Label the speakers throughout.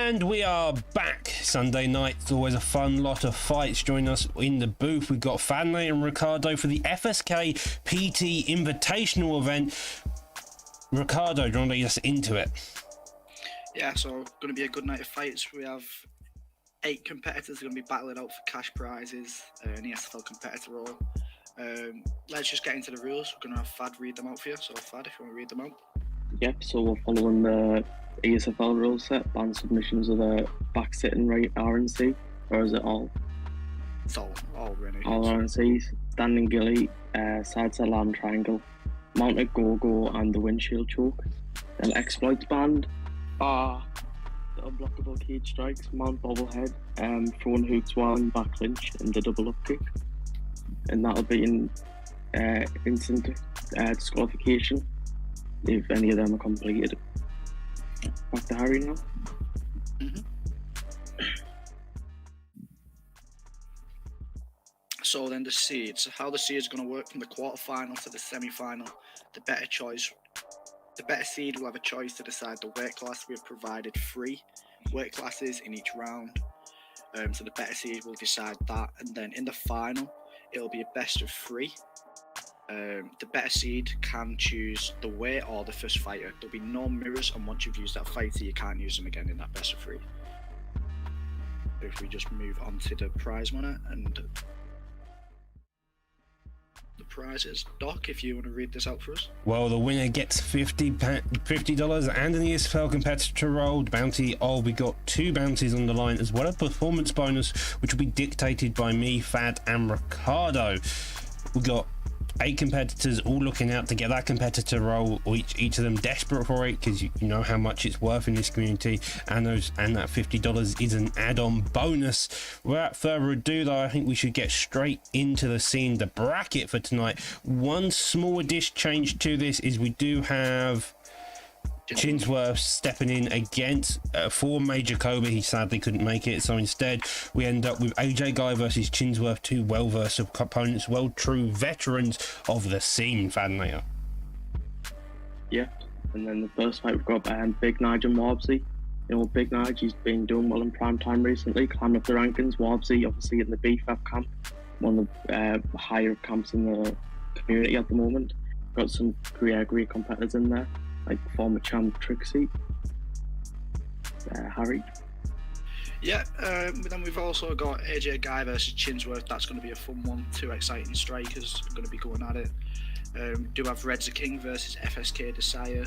Speaker 1: And we are back. Sunday night, it's always a fun lot of fights. Join us in the booth. We've got Fadley and Ricardo for the FSK PT Invitational event. Ricardo, do you want to lead us into it?
Speaker 2: Yeah, so going to be a good night of fights. We have 8 competitors going to be battling out for cash prizes in the SFL competitor role. Let's just get into the rules. We're going to have Fad read them out for you. So Fad, if you want to read them out.
Speaker 3: Yep, so we're following the ESFL rule set. Ban submissions of the back sitting right RNC, or is it all?
Speaker 2: It's all really.
Speaker 3: All RNCs, standing gilly, side side lamb triangle, mounted go-go and the windshield choke. Then exploits banned are the unblockable cage strikes, mount bobblehead, throwing hooks while in back clinch and the double up kick. And that'll be in instant disqualification if any of them are completed. Back to Harry now.
Speaker 2: So then the seeds. How the seeds are going to work from the quarterfinal to the semi-final. The better seed will have a choice to decide the weight class. We have provided 3 weight classes in each round. So the better seed will decide that, and then in the final, it'll be a best of 3. The better seed can choose the weight or the first fighter. There'll be no mirrors, and once you've used that fighter, you can't use them again in that best of 3. If we just move on to the prize winner and the prizes. Doc, if you want to read this out for us.
Speaker 1: Well, the winner gets $50 and an ESFL competitor role. The bounty, we got 2 bounties on the line, as well as a performance bonus, which will be dictated by me, Fad, and Ricardo. We got 8 competitors all looking out to get that competitor role, each of them desperate for it, because you know how much it's worth in this community, and that $50 is an add-on bonus. Without further ado though, I think we should get straight into the scene, the bracket for tonight. One small addition change to this is we do have Chinsworth stepping in against for Major Kobe. He sadly couldn't make it, so instead we end up with AJ Guy versus Chinsworth, 2 well-versed opponents, true veterans of the scene. Fadnayer.
Speaker 3: Yeah, and then the first fight we've got Big Nige and Warbsy. You know, Big Nige, he's been doing well in prime time recently, climbing up the rankings. Warbsy, obviously in the BFAP camp, one of the higher camps in the community at the moment. Got some great competitors in there, like former champ Trixie, Harry.
Speaker 2: Yeah, but then we've also got AJ Guy versus Chinsworth. That's going to be a fun one. 2 exciting strikers are going to be going at it. We do have Redza King versus FSK Desire.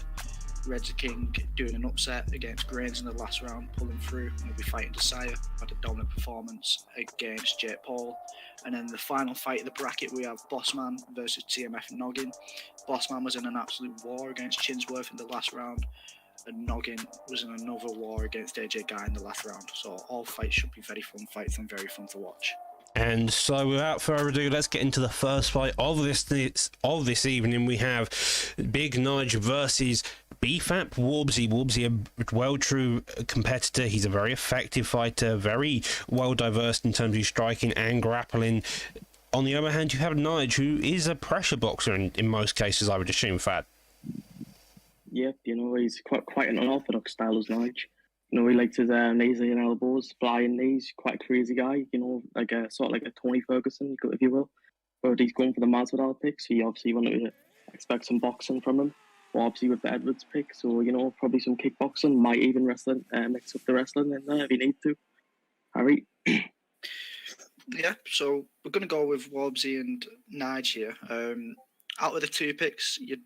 Speaker 2: Redza King doing an upset against Grains in the last round, pulling through, and will be fighting Desire. Had a dominant performance against Jake Paul. And then the final fight of the bracket, we have Bossman versus TMF Noggin. Bossman was in an absolute war against Chinsworth in the last round, and Noggin was in another war against AJ Guy in the last round. So all fights should be very fun fights and very fun to watch.
Speaker 1: And so without further ado, let's get into the first fight of this evening. We have Big Nige versus BFAP Warbsy. Warbsy, a true competitor. He's a very effective fighter, very well diverse in terms of striking and grappling. On the other hand, you have Nige, who is a pressure boxer in most cases, I would assume, Fad.
Speaker 3: Yeah, you know, he's quite an unorthodox style as Nige. You know, he likes his knees and elbows, flying knees, quite a crazy guy, you know, like a sort of like a Tony Ferguson, if you will. But he's going for the Masvidal pick, so you obviously want to expect some boxing from him. Or obviously with the Edwards pick, so, you know, probably some kickboxing, might even wrestling, mix up the wrestling in there if you need to. Harry?
Speaker 2: Yeah, so we're going to go with Warbsy and Nige here. Out of the 2 picks, you'd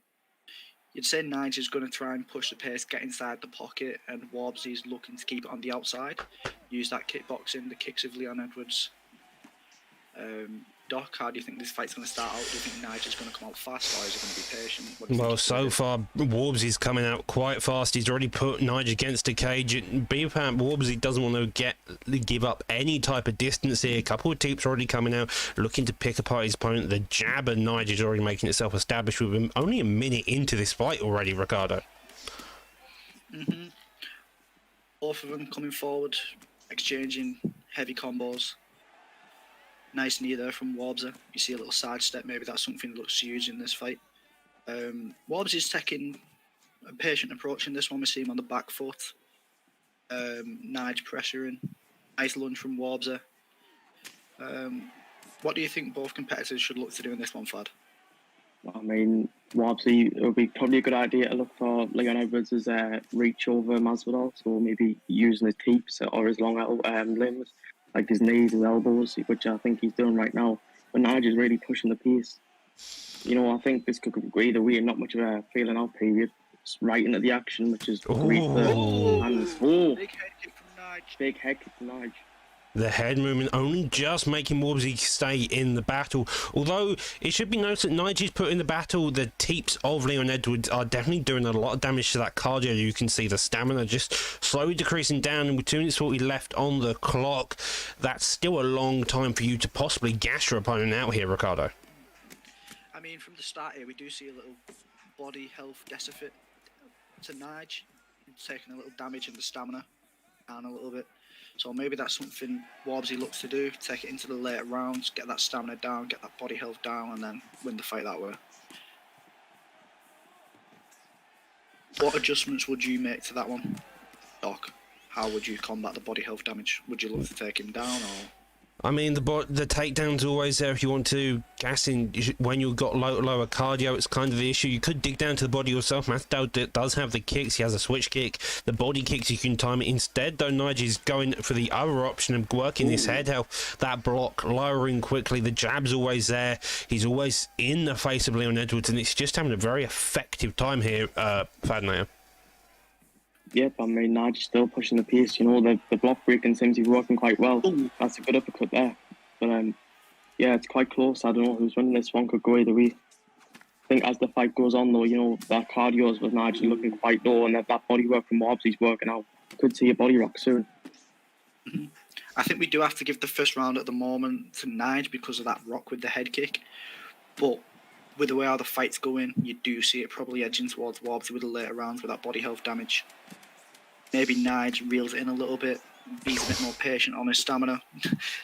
Speaker 2: say Nige is going to try and push the pace, get inside the pocket, and Warbsy is looking to keep it on the outside. Use that kickboxing, the kicks of Leon Edwards. Doc, how do you think this fight's going to start out? Do you think Nige is going to come out fast, or is he going to be patient?
Speaker 1: Well, so far, Warbsy's coming out quite fast. He's already put Nige against a cage. BFAP Warbsy doesn't want to give up any type of distance here. A couple of teeps already coming out, looking to pick apart his opponent. The jab and Nige is already making itself established with him. Only a minute into this fight already, Ricardo.
Speaker 2: Both of them coming forward, exchanging heavy combos. Nice knee there from Warbsy. You see a little sidestep, maybe that's something that looks huge in this fight. Warbsy's taking a patient approach in this one. We see him on the back foot. Nige pressuring. Nice lunge from Warbser. What do you think both competitors should look to do in this one, Fad?
Speaker 3: I mean, Wabsy, it would be probably a good idea to look for Leon Edwards' reach over Masvidal, so maybe using his teeps or his long limbs, like his knees, his elbows, which I think he's doing right now. But Nigel's really pushing the pace. You know, I think this could go either way, not much of a feeling out period. It's right into the action, which is great for hands. Oh,
Speaker 2: big head kick from Nige.
Speaker 3: Big head kick from Nige.
Speaker 1: The head movement only just making Warbsy stay in the battle. Although it should be noted that Nigel's put in the battle, the teeps of Leon Edwards are definitely doing a lot of damage to that cardio. You can see the stamina just slowly decreasing down, and with 2 minutes 40 left on the clock, that's still a long time for you to possibly gas your opponent out here, Ricardo.
Speaker 2: I mean, from the start here, we do see a little body health deficit to Nige, taking a little damage in the stamina down a little bit. So maybe that's something Warbsy looks to do, take it into the later rounds, get that stamina down, get that body health down, and then win the fight that way. What adjustments would you make to that one, Doc? How would you combat the body health damage? Would you look to take him down, or...?
Speaker 1: I mean, the takedown's always there if you want to gas in. When you've got lower cardio, it's kind of the issue. You could dig down to the body yourself. Masvidal does have the kicks. He has a switch kick. The body kicks, you can time it. Instead, though, Nigel's going for the other option of working this head health. That block, lowering quickly. The jab's always there. He's always in the face of Leon Edwards, and it's just having a very effective time here, Fadnaya.
Speaker 3: Yep, I mean, Nigel's still pushing the pace. You know, the block breaking seems to be working quite well. That's a good uppercut there. But, yeah, it's quite close. I don't know who's winning this one. Could go either way. I think as the fight goes on, though, you know, that cardio with Nigel looking quite low, and that body work from Warbsy's working out. Could see a body rock soon.
Speaker 2: I think we do have to give the first round at the moment to Nige because of that rock with the head kick. But with the way how the fight's going, you do see it probably edging towards Warbsy with the later rounds with that body health damage. Maybe Nige reels it in a little bit, be a bit more patient on his stamina,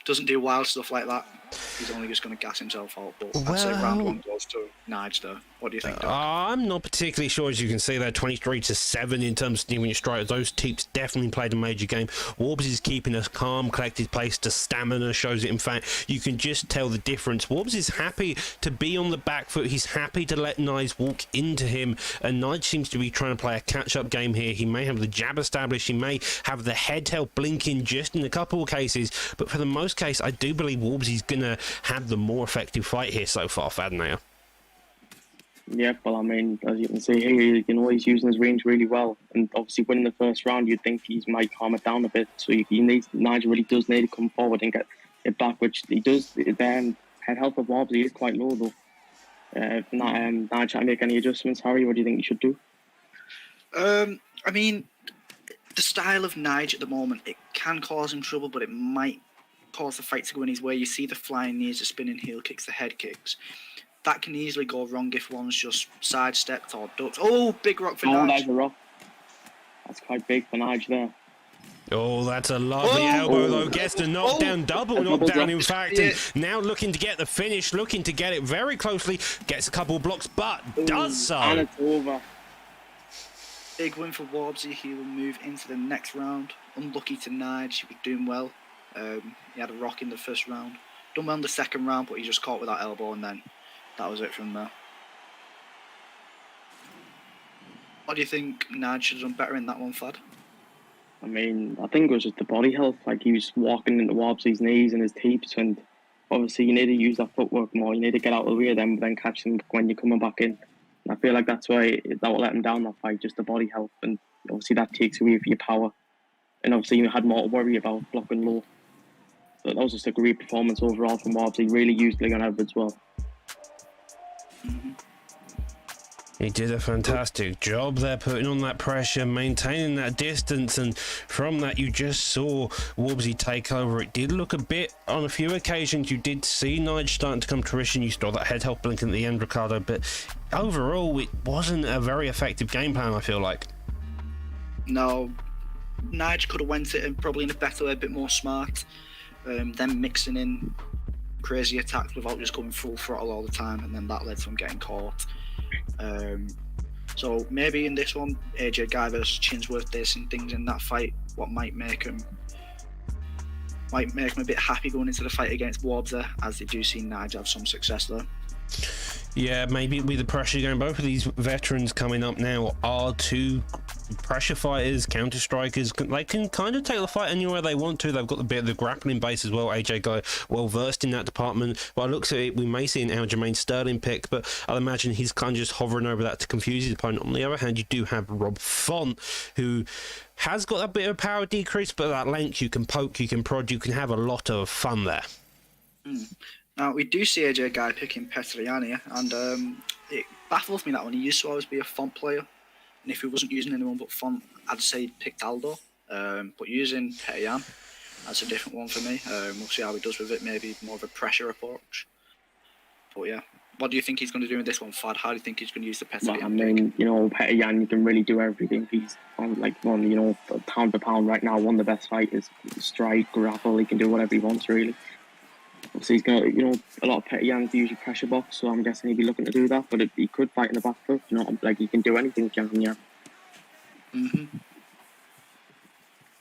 Speaker 2: doesn't do wild stuff like that. He's only just going to gas himself out. But I'd say round one goes to Nige, though. What do you think, Doc?
Speaker 1: I'm not particularly sure, as you can see there, 23-7 in terms of stealing your strikers. Those teeps definitely played a major game. Warbs is keeping a calm, collected pace. The stamina shows it. In fact, you can just tell the difference. Warbs is happy to be on the back foot. He's happy to let Nige walk into him, and Nige seems to be trying to play a catch-up game here. He may have the jab established. He may have the head held blinking just in a couple of cases, but for the most case, I do believe Warbs is going to have the more effective fight here so far, Fadnaya.
Speaker 3: Yeah, well, I mean, as you can see here, you know, he's using his range really well. And obviously winning the first round, you'd think he might calm it down a bit. So Nigel really does need to come forward and get it back, which he does. Then head health of Warbsy is quite low, though. Nigel trying to make any adjustments. Harry, what do you think you should do?
Speaker 2: I mean, the style of Nige at the moment, it can cause him trouble, but it might cause the fight to go in his way. You see the flying knees, the spinning heel kicks, the head kicks. That can easily go wrong if one's just sidestepped or ducked. Oh, big rock for Nige.
Speaker 3: That's a rock. That's quite big for Nige there.
Speaker 1: Oh, that's a lovely elbow, though. Gets the knockdown, double knockdown, in fact. And now looking to get the finish, looking to get it very closely. Gets a couple of blocks, but does so.
Speaker 3: And it's over.
Speaker 2: Big win for Warbsy. He will move into the next round. Unlucky to Nige. He was doing well. He had a rock in the first round. Done well in the second round, but he just caught with that elbow, and then that was it from there. What do you think Nige should have done better in that one, Fad?
Speaker 3: I mean, I think it was just the body health. Like, he was walking into Warbsy's knees and his teeps, and obviously you need to use that footwork more. You need to get out of the way of them, but then catch them when you're coming back in. And I feel like that's why that will let him down that fight, just the body health, and obviously that takes away from your power. And obviously you had more to worry about blocking low. But that was just a great performance overall from Warbsy. He really used Leon Edwards well.
Speaker 1: He did a fantastic job there, putting on that pressure, maintaining that distance, and from that you just saw Warbsy take over. It did look a bit, on a few occasions, you did see Nige starting to come to fruition. You saw that head health blinking at the end, Ricardo, but overall it wasn't a very effective game plan, I feel like.
Speaker 2: No, Nige could have went it probably in a better way, a bit more smart, then mixing in crazy attacks without just going full throttle all the time, and then that led to him getting caught. So maybe in this one, AJ Guy versus Chinsworth, there's some things in that fight what might make him a bit happy going into the fight against Warbs there, as they do see Nige have some success there.
Speaker 1: Yeah, maybe with the pressure going, both of these veterans coming up now are two pressure fighters, counter strikers. They can kind of take the fight anywhere they want to. They've got a bit of the grappling base as well. AJ Guy well versed in that department. By the looks of it, we may see an Aljamain Sterling pick, but I'd imagine he's kind of just hovering over that to confuse his opponent. On the other hand, you do have Rob Font, who has got a bit of power decrease, but at that length you can poke, you can prod, you can have a lot of fun there.
Speaker 2: Now, we do see AJ Guy picking Petrian here, and it baffles me that one. He used to always be a Font player, and if he wasn't using anyone but Font, I'd say he'd picked Aldo. But using Petrian, that's a different one for me. We'll see how he does with it, maybe more of a pressure approach. But yeah, what do you think he's going to do in this one, Fad? How do you think he's going to use the Petrian?
Speaker 3: Well, I mean, Petrian, you can really do everything. He's one, pound for pound right now, one of the best fighters. Strike, grapple, he can do whatever he wants, really. Obviously, he's got, a lot of Petrians usually pressure box, so I'm guessing he'd be looking to do that. But he could fight in the back foot, he can do anything, Jan.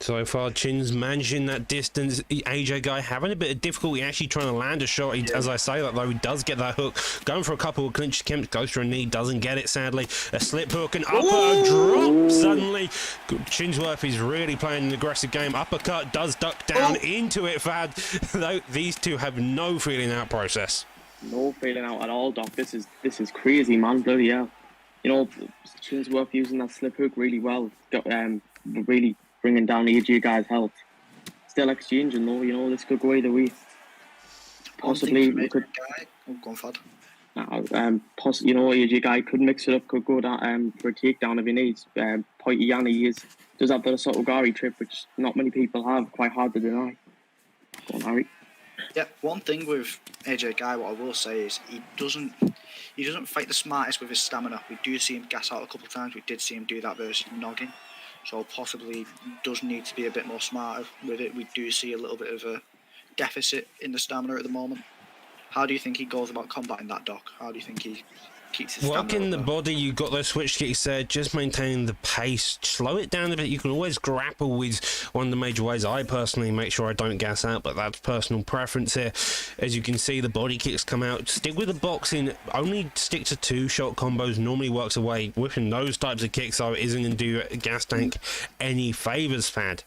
Speaker 1: So far, Chin's managing that distance. AJ Guy having a bit of difficulty actually trying to land a shot. As I say that, though, he does get that hook. Going for a couple of clinch attempts, goes for a knee, doesn't get it, sadly. A slip hook, and upper drop suddenly. Chinsworth is really playing an aggressive game. Uppercut does duck down into it, Fad. Though these two have no feeling out process.
Speaker 3: No feeling out at all, Doc. This is crazy, man. Bloody hell. Chinsworth using that slip hook really well. Really bringing down AJ Guy's health. Still exchanging though, this could go either way. Possibly we could.
Speaker 2: Go on, Fad.
Speaker 3: AJ Guy could mix it up, could go down for a takedown if he needs. Pointy Yanni does have the sort of Gary trip, which not many people have. Quite hard to deny. Go on, Harry.
Speaker 2: Yeah, one thing with AJ Guy, what I will say is he doesn't fight the smartest with his stamina. We do see him gas out a couple of times. We did see him do that versus Noggin. So possibly does need to be a bit more smarter with it. We do see a little bit of a deficit in the stamina at the moment. How do you think he goes about combating that, Doc? How do you think he keeps his stamina?
Speaker 1: Working the body, you've got those switch kicks there, just maintaining the pace. Slow it down a bit. You can always grapple with one of the major ways. I personally make sure I don't gas out, but that's personal preference here. As you can see, the body kicks come out. Stick with the boxing. Only stick to 2-shot combos. Normally works away. Whipping those types of kicks, though, isn't going to do Gas Tank any favours, Fad.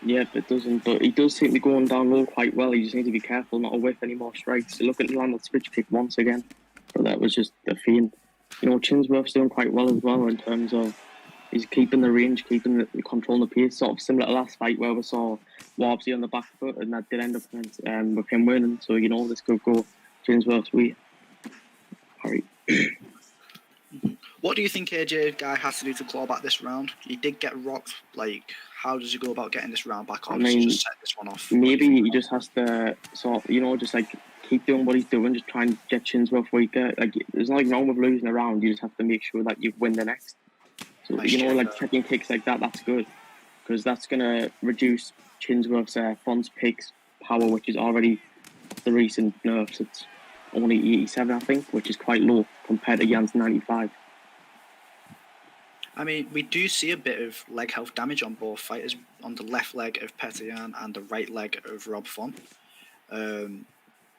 Speaker 3: Yeah, it doesn't. But he does seem to be going down low quite well. You just need to be careful not to whiff any more strikes. Look at the land that switch kick once again. But that was just a fiend. Chinsworth's doing quite well as well in terms of he's keeping the range, controlling the pace. Sort of similar to last fight where we saw Warbsy on the back foot, and that did end up with him winning. So this could go Chinsworth's way. Harry.
Speaker 2: What do you think AJ Guy has to do to claw back this round? He did get rocked. How does he go about getting this round back on? Does he just set this one off?
Speaker 3: Maybe he just has to keep doing what he's doing, just try and get Chinsworth weaker. There's nothing wrong with losing a round. You just have to make sure that you win the next. So taking kicks like that, that's good, because that's gonna reduce Chinsworth's Font's picks power, which is already the recent nerfs. It's only 87, I think, which is quite low compared to Jan's 95.
Speaker 2: I mean, we do see a bit of leg health damage on both fighters, on the left leg of Petrian and the right leg of Rob Font.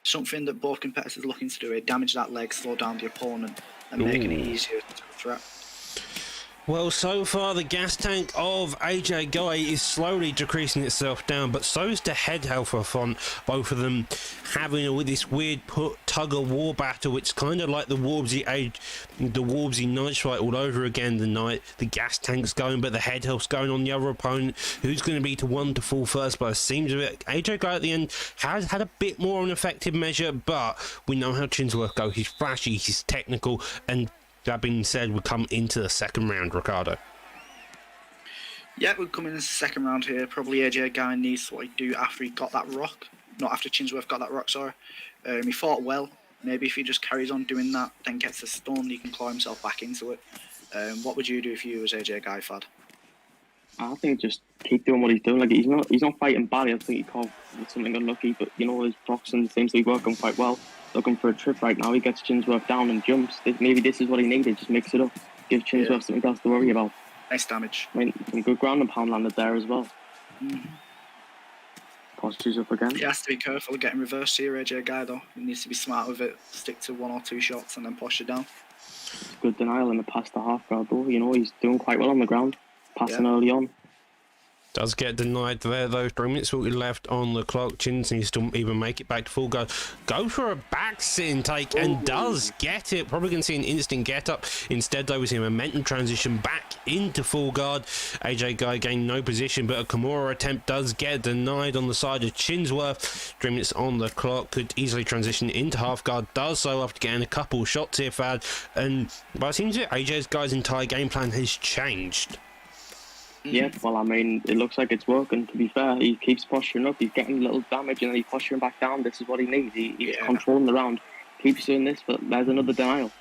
Speaker 2: Something that both competitors are looking to do is damage that leg, slow down the opponent, and making it easier to threat.
Speaker 1: Well, so far the gas tank of AJ Guy is slowly decreasing itself down, but so is the head health of Font. Both of them having this weird tug-of-war battle. It's kind of like the Warbsy Nudge fight all over again tonight. The gas tank's going, but the head health's going on the other opponent. Who's going to be the one to fall first? But it seems of it, AJ Guy at the end has had a bit more of an effective measure, but we know how Chinsworth go. He's flashy, he's technical, and that being said, we come into the second round, Ricardo.
Speaker 2: Yeah, we're coming into the second round here. Probably AJ Guy needs what he do after he got that rock. Not after Chinsworth got that rock, sorry. He fought well. Maybe if he just carries on doing that, then gets the stun, he can claw himself back into it. What would you do if you was AJ Guy, Fad?
Speaker 3: I think just keep doing what he's doing. Like he's not fighting badly. I think he caught something unlucky, but you know his boxing seems to be working quite well. Looking for a trip right now. He gets Chinsworth down and jumps. Maybe this is what he needed. Just mix it up. Give Chinsworth something else to worry about.
Speaker 2: Nice damage.
Speaker 3: I mean, some good ground and pound landed there as well.
Speaker 2: Mm-hmm.
Speaker 3: Postures up again.
Speaker 2: He has to be careful of getting reversed here, AJ Guy, though. He needs to be smart with it. Stick to 1 or 2 shots and then posture down.
Speaker 3: Good denial in the past the half guard, though. You know, he's doing quite well on the ground. Passing early on.
Speaker 1: Does get denied there though. 3 minutes 40 left on the clock. Chins needs to even make it back to full guard. Go for a back sit intake and does get it. Probably going to see an instant get up. Instead though we see a momentum transition back into full guard. AJ Guy gained no position, but a Kimura attempt does get denied on the side of Chinsworth. 3 minutes on the clock. Could easily transition into half guard. Does so after getting a couple shots here, Fad. And but it seems that AJ Guy's entire game plan has changed.
Speaker 3: Yeah, well, I mean, it looks like it's working, to be fair. He keeps posturing up, he's getting a little damage, and then he's posturing back down. This is what he needs. He's controlling the round. Keeps doing this, but there's another denial.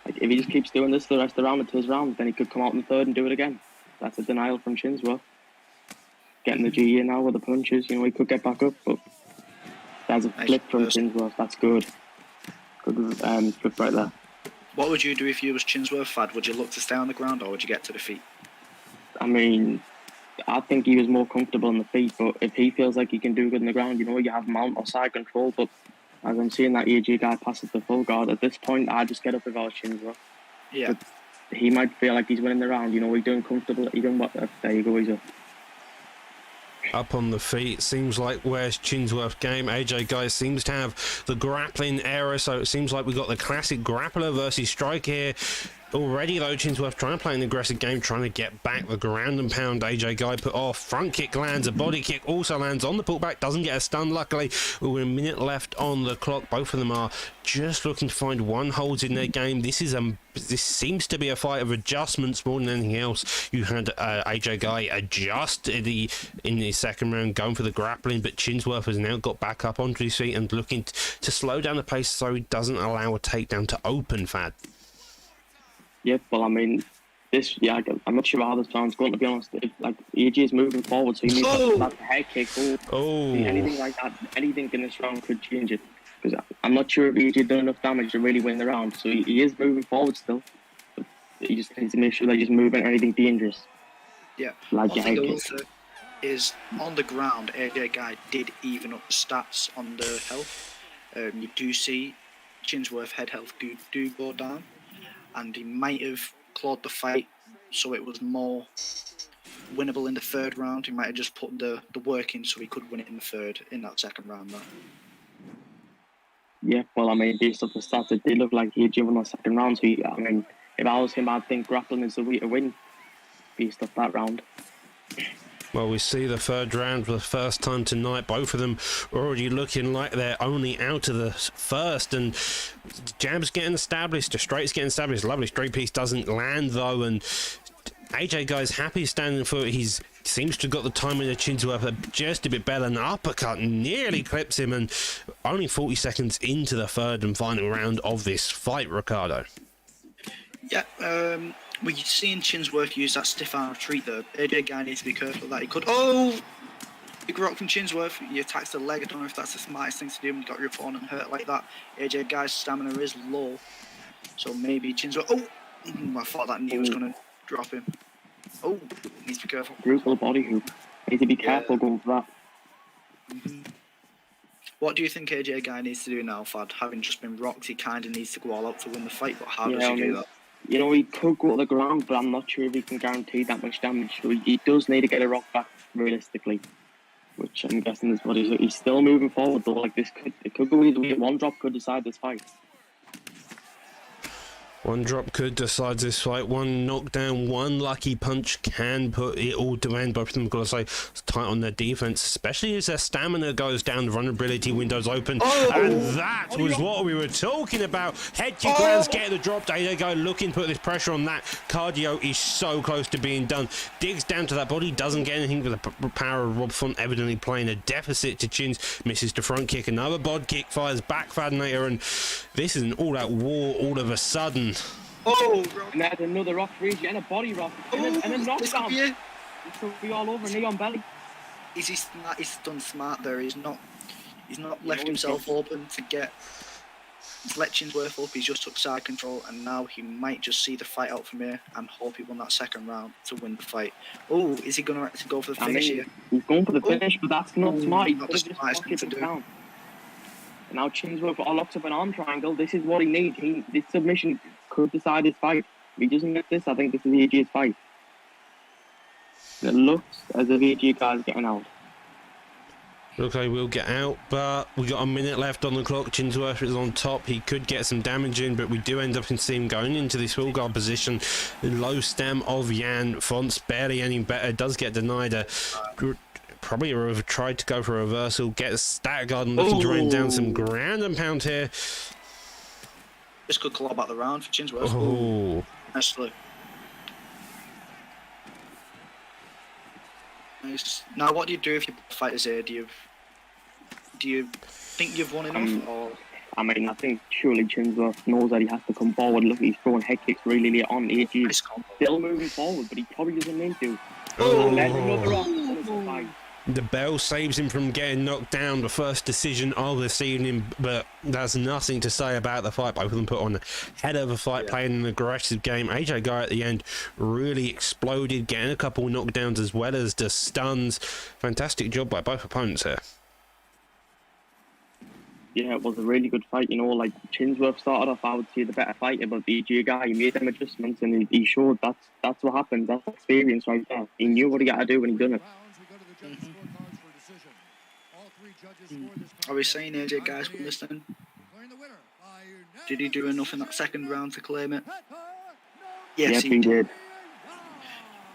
Speaker 3: Like, if he just keeps doing this the rest of the round until his round, then he could come out in the third and do it again. That's a denial from Chinsworth. Getting the G in now with the punches, you know, he could get back up, but there's a flip from Chinsworth. That's good. Good flip right there.
Speaker 2: What would you do if you was Chinsworth, Fad? Would you look to stay on the ground or would you get to the feet?
Speaker 3: I mean, I think he was more comfortable on the feet, but if he feels like he can do good on the ground, you know, you have mount or side control. But as I'm seeing that AJ Guy passes the full guard, at this point, I just get up if I was Chinsworth.
Speaker 2: Yeah.
Speaker 3: But he might feel like he's winning the round, you know, he's doing comfortable, he's doing what, there you go, he's up.
Speaker 1: Up on the feet, seems like where's Chinsworth game. AJ Guy seems to have the grappling error, so it seems like we've got the classic grappler versus striker here. Already though, Chinsworth trying to play an aggressive game, trying to get back the ground and pound. AJ Guy put off, front kick lands, a body kick also lands on the putback, doesn't get a stun luckily. With a minute left on the clock, both of them are just looking to find one holds in their game. This seems to be a fight of adjustments more than anything else. You had AJ Guy adjust in the second round, going for the grappling, but Chinsworth has now got back up onto his feet and looking to slow down the pace so he doesn't allow a takedown to open, Fad.
Speaker 3: Yeah, well, I mean, I'm not sure how this round's going, to be honest. Like, AJ is moving forward, so he needs that head kick. Anything like that, anything in this round could change it. Because I'm not sure if AJ done enough damage to really win the round. So he is moving forward still. But he just needs to make sure that he's moving anything dangerous.
Speaker 2: Yeah.
Speaker 3: Like
Speaker 2: what I think also is, on the ground, AJ Guy did even up the stats on the health. You do see Chinsworth head health do go down. And he might have clawed the fight so it was more winnable in the third round. He might have just put the work in so he could win it in that second round though.
Speaker 3: Yeah, well, I mean, based off the stats, it did look like he had given the second round. So, I mean, if I was him, I'd think grappling is the way to win based off that round.
Speaker 1: Well, we see the third round for the first time tonight. Both of them already looking like they're only out of the first, and jab's getting established, the straight's getting established. Lovely straight piece doesn't land though, and AJ Guy's happy standing for it. He seems to have got the timing of Chinsworth just a bit better. An uppercut nearly clips him, and only 40 seconds into the third and final round of this fight, Ricardo.
Speaker 2: Yeah, we're seeing Chinsworth use that stiff arm retreat though. AJ Guy needs to be careful of that. He could, big rock from Chinsworth. He attacks the leg. I don't know if that's the smartest thing to do when you got your opponent hurt like that. AJ Guy's stamina is low, so maybe Chinsworth. I thought that knee was going to drop him. Needs to be careful.
Speaker 3: Brutal body hoop. Need to be careful going for that.
Speaker 2: Mm-hmm. What do you think AJ Guy needs to do now, Fad? Having just been rocked, he kind of needs to go all out to win the fight, but how does he do that?
Speaker 3: You know, he could go to the ground, but I'm not sure if he can guarantee that much damage. So he does need to get a rock back realistically, which I'm guessing is what he's still moving forward though. Like it could go either way. One drop could decide this fight.
Speaker 1: One drop could decide this fight. One knockdown, one lucky punch can put it all to end. Both of them, got to say, it's tight on their defense, especially as their stamina goes down, the vulnerability windows open. And that was what we were talking about. Head kick lands, get the drop. AJ Guy looking to put this pressure on that. Cardio is so close to being done. Digs down to that body, doesn't get anything, with the power of Rob Font evidently playing a deficit to Chins. Misses the front kick, another bod kick, fires back Fadnator, and this is an all-out war all of a sudden.
Speaker 3: And there's another rock for AJ and a body rock and a knockdown. should be all over, knee on belly.
Speaker 2: Is he smart? He's done smart there. He's not left
Speaker 3: he's
Speaker 2: himself open to get Letchinsworth up. He's just took side control, and now he might just see the fight out from here and hope he won that second round to win the fight. Oh, is he going to actually go for the finish here?
Speaker 3: He's going for the finish, but that's not smart. He
Speaker 2: Not
Speaker 3: could
Speaker 2: the
Speaker 3: have just
Speaker 2: smartest
Speaker 3: blocked
Speaker 2: thing
Speaker 3: it
Speaker 2: to
Speaker 3: and
Speaker 2: do.
Speaker 3: down. And now Chinsworth locks up an arm triangle. This is what he needs. This submission could decide his fight. If he doesn't get this, I think this is AJ's fight. It looks as if AJ guy's getting out.
Speaker 1: Okay, we'll get out, but we got a minute left on the clock. Chinsworth is on top. He could get some damage in, but we do end up in seeing going into this full guard position. The low stem of Jan Fonts, barely any better, does get denied. Probably tried to go for a reversal, gets stat guard and looking to rain down some ground and pound here.
Speaker 2: This could claw back the round for Chinsworth.
Speaker 1: Oh,
Speaker 2: Nicely. Nice. Now, what do you do if you fight as here? Do you think you've won enough, or?
Speaker 3: I mean, I think surely Chinsworth knows that he has to come forward. Look, he's throwing head kicks really late on. AJ
Speaker 2: Nice combo.
Speaker 3: still moving forward, but he probably doesn't need to.
Speaker 1: Oh.
Speaker 3: There's another option.
Speaker 1: the bell saves him from getting knocked down. The first decision of this evening, but there's nothing to say about the fight. Both of them put on a head of a fight, playing an aggressive game. AJ Guy at the end really exploded, getting a couple knockdowns as well as the stuns. Fantastic job by both opponents here.
Speaker 3: Yeah, it was a really good fight. You know, like Chinsworth started off, I would say, the better fighter, but the AJ Guy, he made them adjustments and he showed that's what happens. That's experience right there. He knew what he got to do when he done it.
Speaker 2: Are we saying AJ Guy's won this then? Did he do enough in that second round to claim it? Yes,
Speaker 3: he did.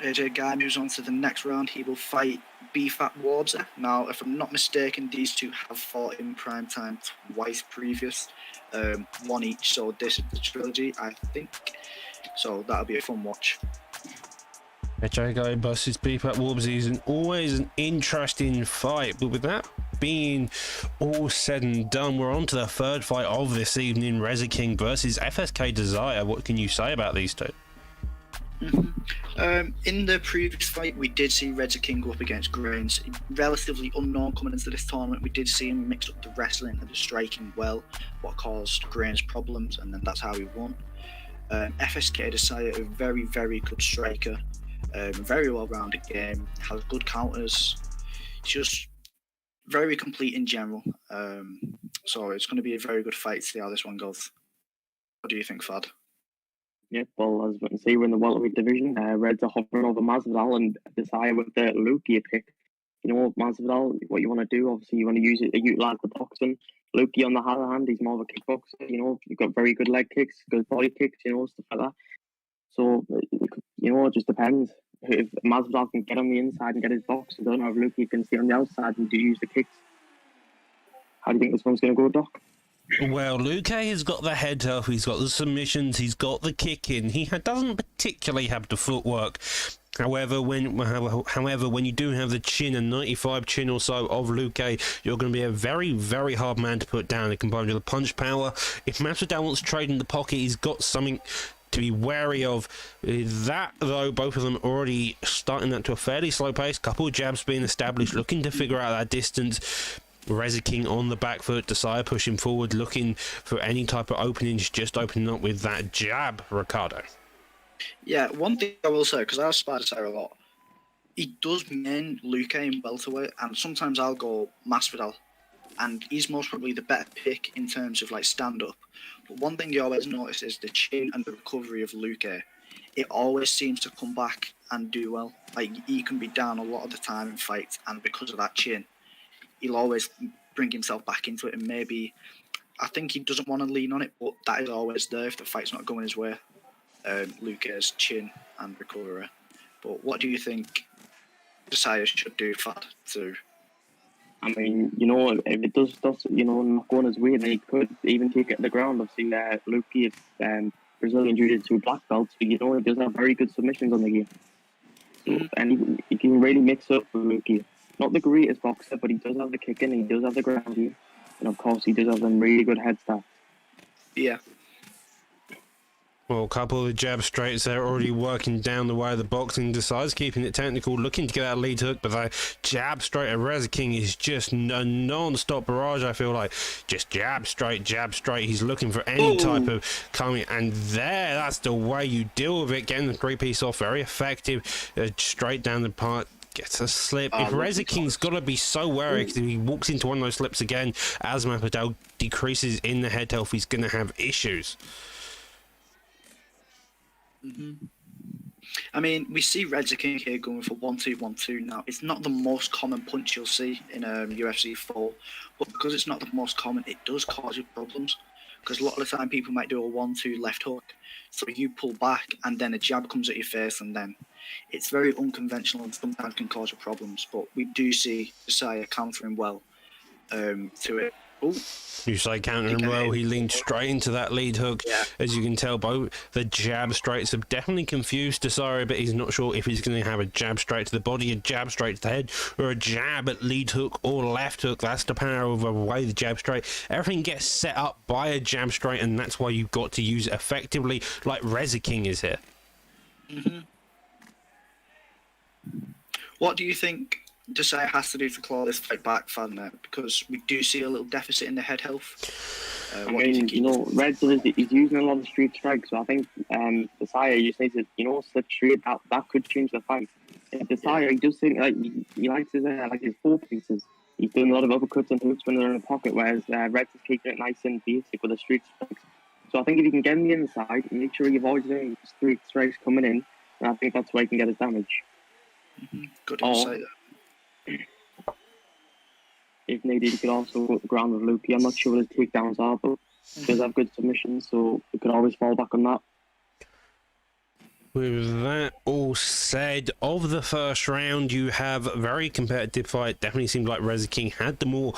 Speaker 2: AJ Guy moves on to the next round. He will fight BFAT Wardser. Now, if I'm not mistaken, these two have fought in prime time twice previous, one each. So this is the trilogy, I think. So that'll be a fun watch.
Speaker 1: AJ Guy versus BFAT Warbs is always an interesting fight, but with that being all said and done, we're on to the third fight of this evening, Reza King versus FSK Desire. What can you say about these two?
Speaker 2: In the previous fight, we did see Reza King go up against Grains. Relatively unknown coming into this tournament. We did see him mix up the wrestling and the striking well, what caused Grains problems, and then that's how he won. FSK Desire, a very, very good striker, very well-rounded game, has good counters, just very complete in general. So it's going to be a very good fight to see how this one goes. What do you think, Fad?
Speaker 3: Yeah, well, as we can see, we're in the welterweight division. Reds are hovering over Masvidal and Desire with the Luki pick. You know, Masvidal, what you want to do, obviously, you want to utilize the boxing. Luki, on the other hand, he's more of a kickboxer. You know, you've got very good leg kicks, good body kicks, you know, stuff like that. So, you know, it just depends. If Masvidal can get on the inside and get his boxing done, or if Luki can stay on the outside and use the kicks. How do you think this one's going to go, Doc?
Speaker 1: Well, Luke has got the head up, he's got the submissions, he's got the kicking. He doesn't particularly have the footwork. However, when you do have the chin, a 95 chin or so of Luke, you're going to be a very, very hard man to put down. It combined with the punch power. If Masvidal wants to trade in the pocket, he's got something to be wary of. That, though, both of them already starting that to a fairly slow pace. Couple of jabs being established, looking to figure out that distance. Reza King on the back foot, Desire pushing forward, looking for any type of openings, just opening up with that jab, Ricardo.
Speaker 2: Yeah, one thing I will say, because I aspire Desire a lot, he does main Luke in welterweight, and sometimes I'll go Masvidal, and he's most probably the better pick in terms of like stand-up. But one thing you always notice is the chin and the recovery of Luke. It always seems to come back and do well. Like, he can be down a lot of the time in fights, and because of that chin, he'll always bring himself back into it, and maybe, I think he doesn't want to lean on it, but that is always there if the fight's not going his way. Luke's chin and recovery. But what do you think Desire should do for that to?
Speaker 3: I mean, you know, if it does you know, not going his way, then he could even take it to the ground. I've seen Luke is Brazilian Jiu-Jitsu black belts, but you know, he does have very good submissions on the game. So, and he can really mix up with Luke. Not the greatest boxer, but he does have the kicking, he does have the ground game, and of course he does have them really good head stats.
Speaker 2: Yeah.
Speaker 1: Well, a couple of the jab straights there already working down the way of the boxing. Decides keeping it technical, looking to get that lead hook, but that jab straight of Reza King is just a non-stop barrage, I feel like. Just jab straight, jab straight. He's looking for any type of coming, and that's the way you deal with it. Getting the three-piece off, very effective. Straight down the part. Gets a slip. If Reza King's got to be so wary, because if he walks into one of those slips again, as Masvidal decreases in the head health, he's going to have issues.
Speaker 2: I mean, we see Reza King here going for 1-2, 1-2 now. It's not the most common punch you'll see in UFC 4, but because it's not the most common, it does cause you problems. Because a lot of the time people might do a 1-2 left hook, so you pull back and then a jab comes at your face, and then it's very unconventional and sometimes can cause you problems. But we do see Josiah countering well to it. Ooh.
Speaker 1: You say countering well, he leaned straight into that lead hook.
Speaker 2: Yeah.
Speaker 1: As you can tell, both the jab straights have definitely confused Desire, but he's not sure if he's going to have a jab straight to the body, a jab straight to the head, or a jab at lead hook or left hook. That's the power of the way the jab straight. Everything gets set up by a jab straight, and that's why you've got to use it effectively, like Reza King is here.
Speaker 2: What do you think Desire has to do to claw this fight back, Fadner? Because we do see a little deficit in the head health.
Speaker 3: I mean, Red is using a lot of street strikes, so I think Desire just needs to, slip straight. That could change the fight. Desire, he does think he likes his four pieces. He's doing a lot of uppercuts and hooks when they're in the pocket, whereas Red's is keeping it nice and basic with the street strikes. So I think if you can get him the inside, make sure he avoids any street strikes coming in, and I think that's where he can get his damage.
Speaker 2: Good insight there.
Speaker 3: If needed, he could also go to the ground with Lukey. I'm not sure what his takedowns are, but he does have good submissions, so he could always fall back on that.
Speaker 1: With that all said, of the first round, you have a very competitive fight. Definitely seemed like Reza King had the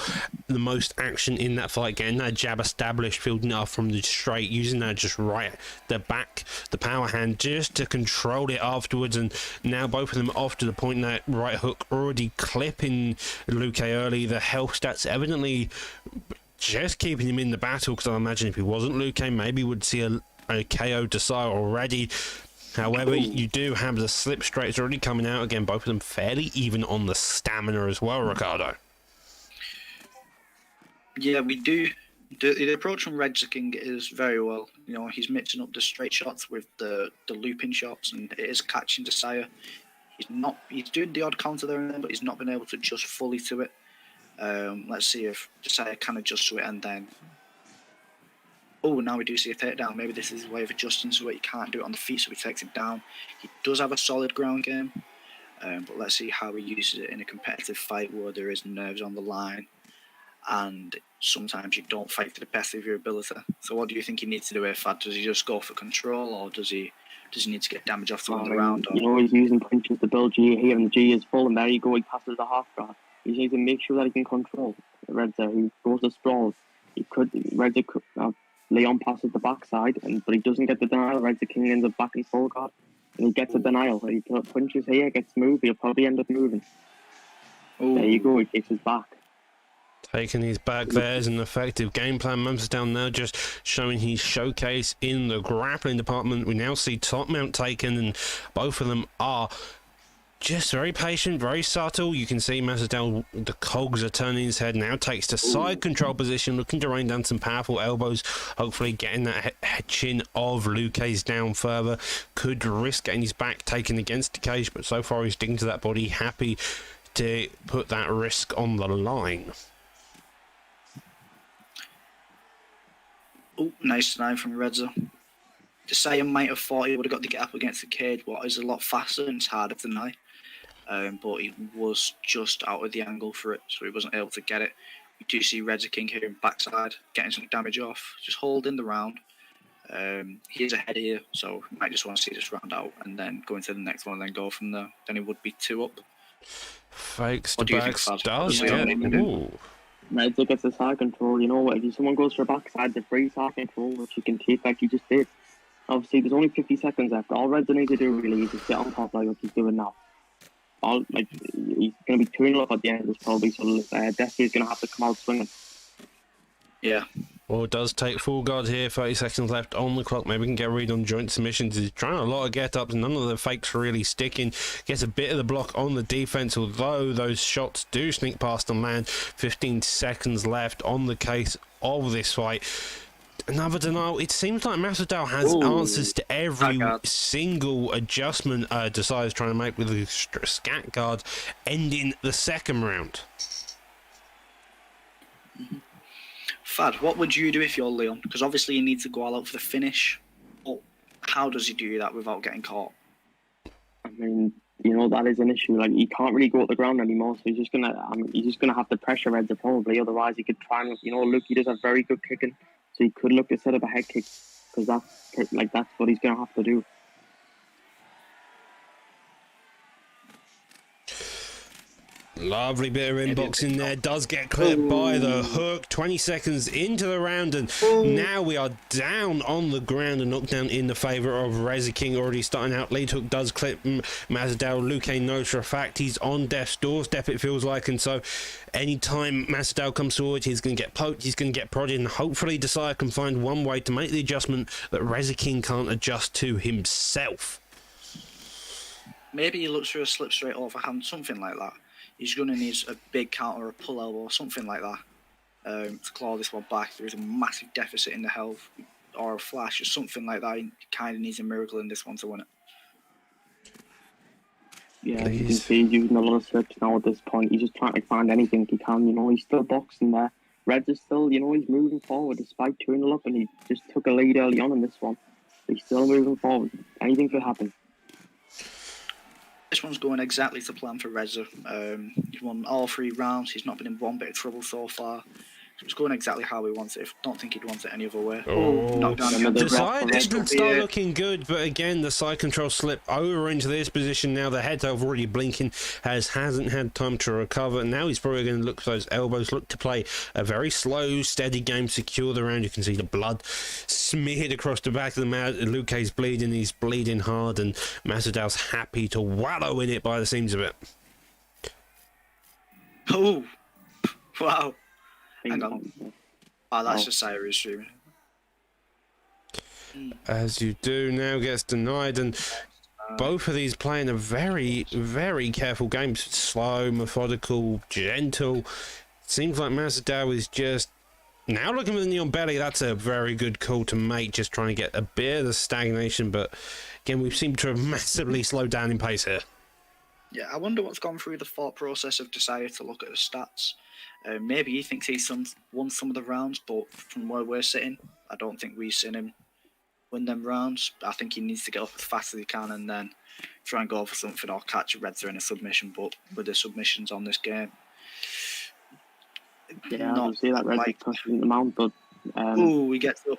Speaker 1: most action in that fight, getting that jab established, fielding it off from the straight, using that just right, the back, the power hand, just to control it afterwards. And now both of them off to the point that right hook already clipping Luque early. The health stats evidently just keeping him in the battle, because I imagine if he wasn't Luque, maybe we'd see a KO Desire already. However, you do have the slip straights already coming out again, both of them fairly even on the stamina as well, Ricardo.
Speaker 2: Yeah, we do. The approach from Reza King is very well. He's mixing up the straight shots with the looping shots, and it is catching Desire. He's doing the odd counter there and then, but he's not been able to adjust fully to it. Let's see if Desire can adjust to it, and then... Oh, now we do see a takedown. Maybe this is his way of adjusting so that he can't do it on the feet, so he takes it down. He does have a solid ground game, but let's see how he uses it in a competitive fight where there is nerves on the line, and sometimes you don't fight to the best of your ability. So what do you think he needs to do here, Fad? Does he just go for control, or does he need to get damage off to win the round? Or...
Speaker 3: he's using punches to build G here, and the G is full, and there you go, he passes the half guard. He needs to make sure that he can control Reza. He goes to sprawl. Reza could... Leon passes the backside, but he doesn't get the denial. Reza King ends up back in full guard, and he gets a denial. He punches here, gets moved. He'll probably end up moving. There you go. He takes his back.
Speaker 1: Taking his back there is an effective game plan. Masvidal now just showing his showcase in the grappling department. We now see top mount taken, and both of them are just very patient, very subtle. You can see Masvidal, the cogs are turning his head now, takes the side control position, looking to rain down some powerful elbows, hopefully getting that chin of Luque's down further. Could risk getting his back taken against the cage, but so far he's sticking to that body, happy to put that risk on the line.
Speaker 2: Oh, nice deny from Reza. Desire might have thought he would have got to get up against the cage, but it's a lot faster and it's harder to deny. But he was just out of the angle for it, so he wasn't able to get it. We do see Reza King here in backside, getting some damage off, just holding the round. He is ahead here, so we might just want to see this round out and then go into the next one and then go from there. Then he would be 2 up.
Speaker 1: Fakes to back does get...
Speaker 3: Reza gets the side control. If someone goes for a backside, the free side control, which you can take like you just did. Obviously, there's only 50 seconds left. All Reza needs to do really is just get on top like what he's doing now. He's going to be 2-0 up at the end of this probably, so Desi is going to have to come out swinging.
Speaker 2: Yeah.
Speaker 1: Or does take full guard here, 30 seconds left on the clock. Maybe we can get a read on joint submissions. He's trying a lot of get-ups, none of the fakes really sticking. Gets a bit of the block on the defense, although those shots do sneak past and land. 15 seconds left on the case of this fight. Another denial. It seems like Masvidal has answers to every single adjustment Desai's trying to make with the scat guard, ending the second round.
Speaker 2: Fad, what would you do if you're Leon? Because obviously you need to go all out for the finish. But how does he do that without getting caught?
Speaker 3: I mean, you know, that is an issue. Like, he can't really go at the ground anymore, so he's just gonna have to pressure Redza probably. Otherwise, he could try and, you know, Luke, he does have very good kicking, so he could look to set up a head kick, because that's what he's gonna have to do.
Speaker 1: Lovely bit of inboxing there. Does get clipped by the hook. 20 seconds into the round, and now we are down on the ground. A knockdown in the favour of Reza King. Already starting out. Lead hook does clip Masvidal. Luke knows for a fact he's on death's doorstep, it feels like, and so anytime Masvidal comes forward, he's going to get poked, he's going to get prodded, and hopefully Desai can find one way to make the adjustment that Reza King can't adjust to himself.
Speaker 2: Maybe he looks for a slip straight overhand, something like that. He's going to need a big counter or a pull elbow or something like that to claw this one back. There is a massive deficit in the health, or a flash or something like that. He kind of needs a miracle in this one to win it.
Speaker 3: Yeah, you can see he's using a lot of slips now at this point. He's just trying to find anything he can. You know, he's still boxing there. Reds is still, you know, he's moving forward despite 2-0 up, and he just took a lead early on in this one. He's still moving forward. Anything could happen.
Speaker 2: This one's going exactly to plan for Reza. He's won all 3 rounds. He's not been in one bit of trouble so far. It's going exactly how we want it. I don't think he'd want it any other way.
Speaker 1: Desai didn't start looking good, but again, the side control slip over into this position. Now the head's already blinking, hasn't had time to recover. Now he's probably going to look for those elbows, look to play a very slow, steady game, secure the round. You can see the blood smeared across the back of the mouth. Luke's bleeding, he's bleeding hard, and Masvidal's happy to wallow in it by the seams of it.
Speaker 2: Oh, wow. Hang on. Oh, that's just Cyrus streaming.
Speaker 1: As you do, now gets denied, and both of these playing a very, very careful game. Slow, methodical, gentle. Seems like Masvidal is just now looking for the knee on belly. That's a very good call to make, just trying to get a bit of the stagnation, but again, we seem to have massively slowed down in pace here.
Speaker 2: Yeah, I wonder what's gone through the thought process of Desire to look at the stats. Maybe he thinks he's won some of the rounds, but from where we're sitting, I don't think we've seen him win them rounds. I think he needs to get up as fast as he can and then try and go for something or catch a Redza in a submission. But with the submissions on this game,
Speaker 3: yeah, I see that Redza's pushing them out, but
Speaker 2: he gets up.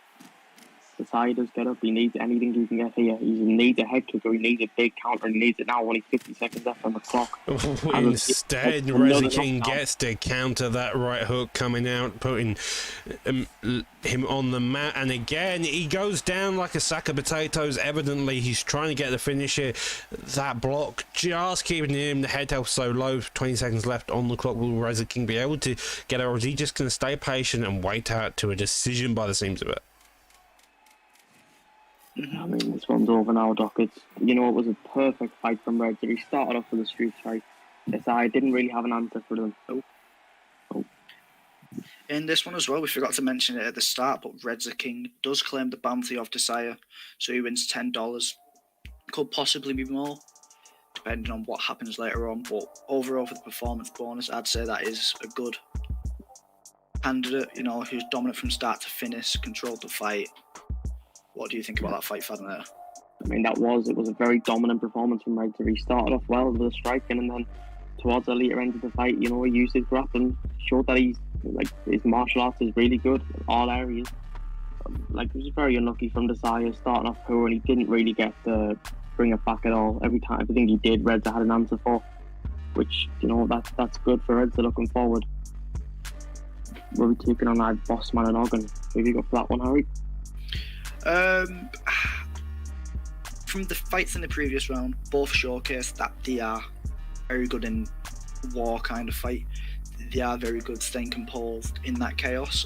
Speaker 3: Desai does get up. He needs anything he can get here. He needs a head kick, or he needs a big counter. He needs it now. Only 50 seconds left on the clock.
Speaker 1: Instead, Reza King gets to counter that right hook coming out, putting him on the mat. And again, he goes down like a sack of potatoes. Evidently, he's trying to get the finish here. That block just keeping him. The head health so low. 20 seconds left on the clock. Will Reza King be able to get it, or is he just going to stay patient and wait out to a decision by the seams of it?
Speaker 3: I mean, this one's over now, Doc. It was a perfect fight from Reds. He started off with a street fight. Desai didn't really have an answer for them.
Speaker 2: In this one as well, we forgot to mention it at the start, but Reza King does claim the bounty of Desire, so he wins $10. Could possibly be more, depending on what happens later on. But overall, for the performance bonus, I'd say that is a good candidate. You know, he was dominant from start to finish, controlled the fight. What do you think about that fight, Faden? There?
Speaker 3: I mean, it was a very dominant performance from Reds. He started off well with the striking, and then towards the later end of the fight, you know, he used his grappling, showed that his martial arts is really good in all areas. It was very unlucky from Desai starting off poor, and he didn't really get to bring it back at all. Everything he did, Reds had an answer for, which, you know, that's good for Reds looking forward. We'll be taking on that Bossman and Ogden. Who have you got for that one, Harry?
Speaker 2: From the fights in the previous round, both showcased that they are very good in war kind of fight. They are very good staying composed in that chaos.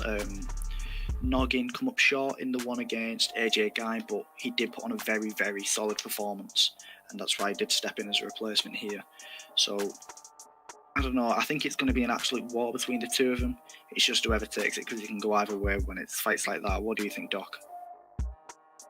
Speaker 2: Noggin come up short in the one against AJ Guy, but he did put on a very, very solid performance, and that's why he did step in as a replacement here. So, I don't know. I think it's going to be an absolute war between the two of them. It's just whoever takes it, because it can go either way when it's fights like that. What do you think, Doc?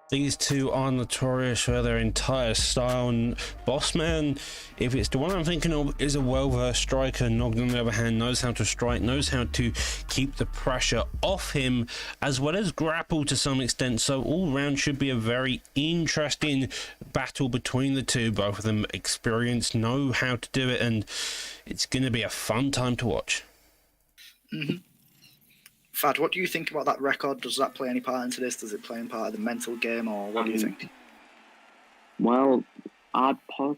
Speaker 1: These two are notorious for their entire style, and Bossman, if it's the one I'm thinking of, is a well-versed striker. Noggin, on the other hand, knows how to strike, knows how to keep the pressure off him, as well as grapple to some extent. So all round should be a very interesting battle between the two. Both of them experienced, know how to do it, and it's going to be a fun time to watch.
Speaker 2: Mm-hmm. Fad, what do you think about that record? Does that play any part into this? Does it play any part of the mental game, or what do you think?
Speaker 3: Well,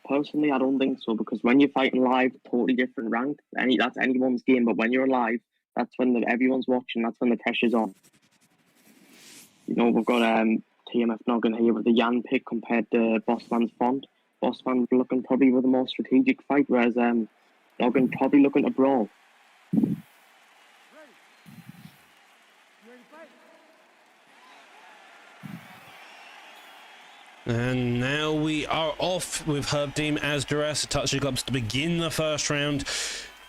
Speaker 3: personally, I don't think so, because when you're fighting live, totally different rank. That's anyone's game, but when you're live, that's when everyone's watching. That's when the pressure's on. You know, we've got TMF Noggin here with the Yan pick compared to Bossman's Font. Bossman's looking probably with a more strategic fight, whereas Noggin probably looking to brawl.
Speaker 1: And now we are off with Herb Deem as Duress, touching clubs to begin the first round.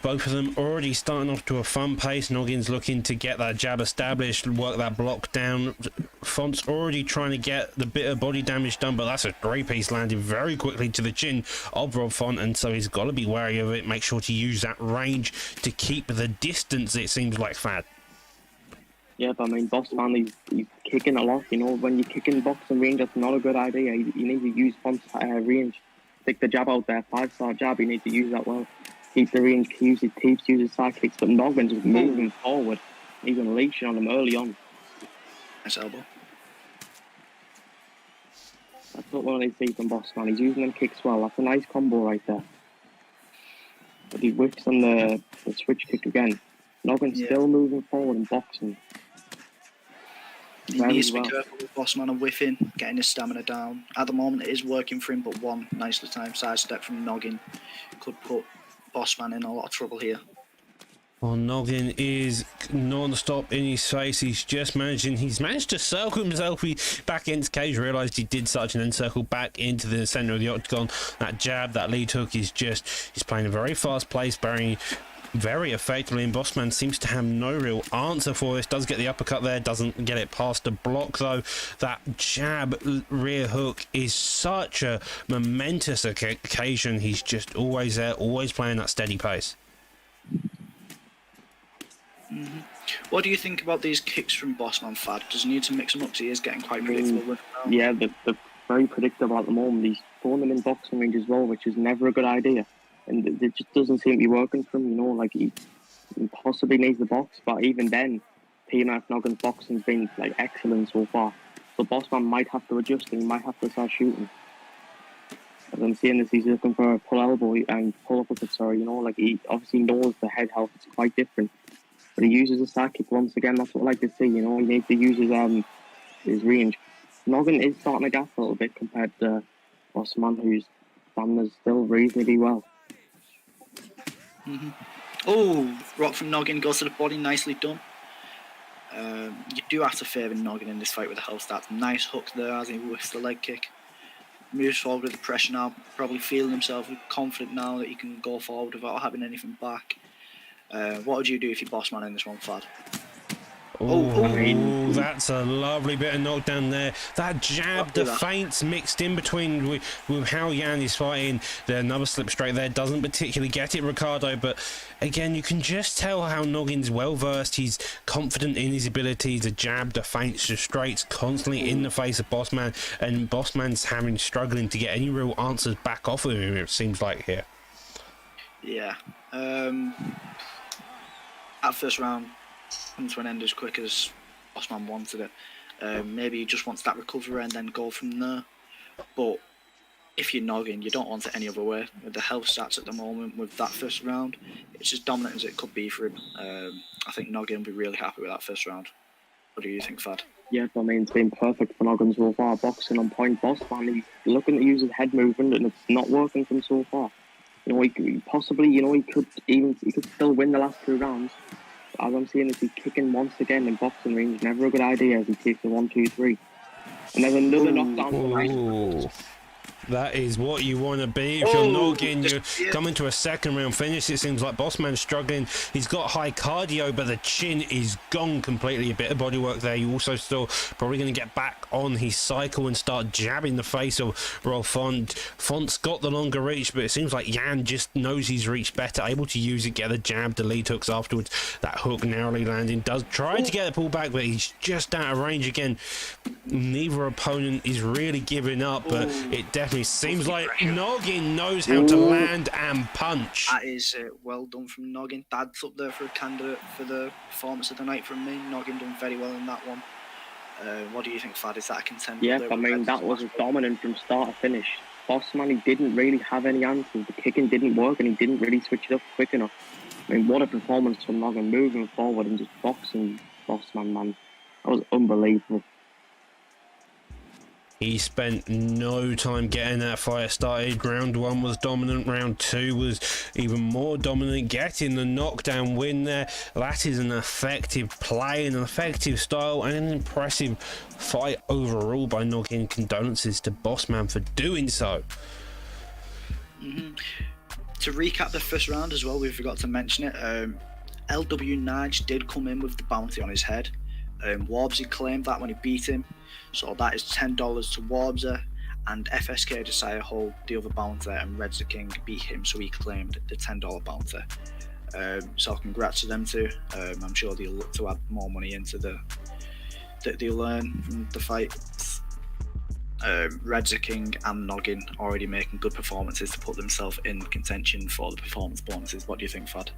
Speaker 1: Both of them already starting off to a fun pace. Noggin's looking to get that jab established, work that block down. Font's already trying to get the bit of body damage done, but that's a great piece landing very quickly to the chin of Rob Font, and so he's got to be wary of it, make sure to use that range to keep the distance, it seems like, Fad.
Speaker 3: Yeah, but I mean, Bossman, he's kicking a lot. You know, when you kick in boxing range, that's not a good idea. You need to use Font's range. Stick the jab out there, 5-star jab, you need to use that well. Keep the range, use his side kicks, but Noggin's just moving forward. He's unleashing on him early on.
Speaker 2: Nice elbow.
Speaker 3: That's not what I see from Bossman. He's using them kicks well. That's a nice combo right there. But he whips on the switch kick again. Noggin's still moving forward and boxing.
Speaker 2: He needs to be careful with Bossman and whiffing, getting his stamina down. At the moment, it is working for him, but one nicely timed sidestep from Noggin could put Bossman in a lot of trouble here.
Speaker 1: Well, Noggin is non-stop in his face. He's managed to circle himself back into cage, realised he did such, and then circled back into the centre of the octagon. That jab, that lead hook he's playing a very fast pace, burying very effectively, and Bossman seems to have no real answer for this. Does get the uppercut there, doesn't get it past the block though. That jab rear hook is such a momentous occasion. He's just always there, always playing that steady pace.
Speaker 2: Mm-hmm. What do you think about these kicks from Bossman, Fad? Does he need to mix them up? He is getting quite predictable with them.
Speaker 3: Yeah, they're very predictable at the moment. He's throwing them in boxing range as well, which is never a good idea. And it just doesn't seem to be working for him, you know, like he possibly needs the box, but even then, TMF Noggin's boxing's been like excellent so far. So Bossman might have to adjust and he might have to start shooting. As I'm seeing this, he's looking for a pull elbow and pull uppercut, you know, like he obviously knows the head health is quite different. But he uses a side kick once again, that's what I like to see, you know, he needs to use his range. Noggin is starting to gap a little bit compared to Bossman, whose stamina's still reasonably well.
Speaker 2: Mm-hmm. Oh, rock from Noggin goes to the body, nicely done. You do have to favour Noggin in this fight with the health stats. Nice hook there as he whiffs the leg kick. Moves forward with the pressure now, probably feeling himself confident now that he can go forward without having anything back. What would you do if you Bossman in this one, Fad?
Speaker 1: Oh, that's a lovely bit of knockdown there. That jab, the feints mixed in between with how Yan is fighting. Another slip straight there, doesn't particularly get it, Ricardo, but again, you can just tell how Noggin's well versed. He's confident in his abilities. The jab, the feints, the straights, constantly in the face of Bossman, and Bossman's struggling to get any real answers back off of him, it seems like here.
Speaker 2: Yeah. That first round come to an end as quick as Bossman wanted it. Maybe he just wants that recovery and then go from there. But if you're Noggin, you don't want it any other way. With the health stats at the moment, with that first round, it's as dominant as it could be for him. I think Noggin will be really happy with that first round. What do you think, Fad?
Speaker 3: Yeah, I mean, it's been perfect for Noggin so far. Boxing on point. Bossman, he's looking to use his head movement, and it's not working for him so far. You know, he possibly, you know, he could still win the last 2 rounds. as I'm saying, is he kicking once again in boxing range? Never a good idea as he takes the 1, 2, 3. And there's another knockdown for nice.
Speaker 1: Ooh. That is what you want to be. If you're noggin, you're coming to a second round finish. It seems like Bossman's struggling. He's got high cardio, but the chin is gone completely. A bit of body work there. You also still probably going to get back on his cycle and start jabbing the face of Rolf Font. Font's got the longer reach, but it seems like Jan just knows his reach better, able to use it, get the jab, the lead hooks afterwards. That hook narrowly landing, does try to get the pull back, but he's just out of range again. Neither opponent is really giving up, but it definitely seems like Noggin knows how to land and punch.
Speaker 2: That is well done from Noggin. Dad's up there for a candidate for the performance of the night from me. Noggin done very well in that one. What do you think, Fad? Is that a contender?
Speaker 3: Yeah, I mean, that was dominant from start to finish. Bossman, he didn't really have any answers. The kicking didn't work and he didn't really switch it up quick enough. I mean, what a performance from Noggin, moving forward and just boxing Bossman, man. That was unbelievable.
Speaker 1: He spent no time getting that fight started. Round 1 was dominant. Round 2 was even more dominant, getting the knockdown win there. That is an effective play, an effective style, and an impressive fight overall by Noggin. Condolences to Bossman for doing so.
Speaker 2: To recap the first round as well, we forgot to mention it. LW Nige did come in with the bounty on his head. Warbsy claimed that when he beat him, so that is $10 to Warbsy, and FSK Desire hold the other bounty, and Reds the King beat him, so he claimed the $10 bounty. So congrats to them two. I'm sure they'll look to add more money into that they'll earn from the fight. Reds the King and Noggin already making good performances to put themselves in contention for the performance bonuses. What do you think, Fad?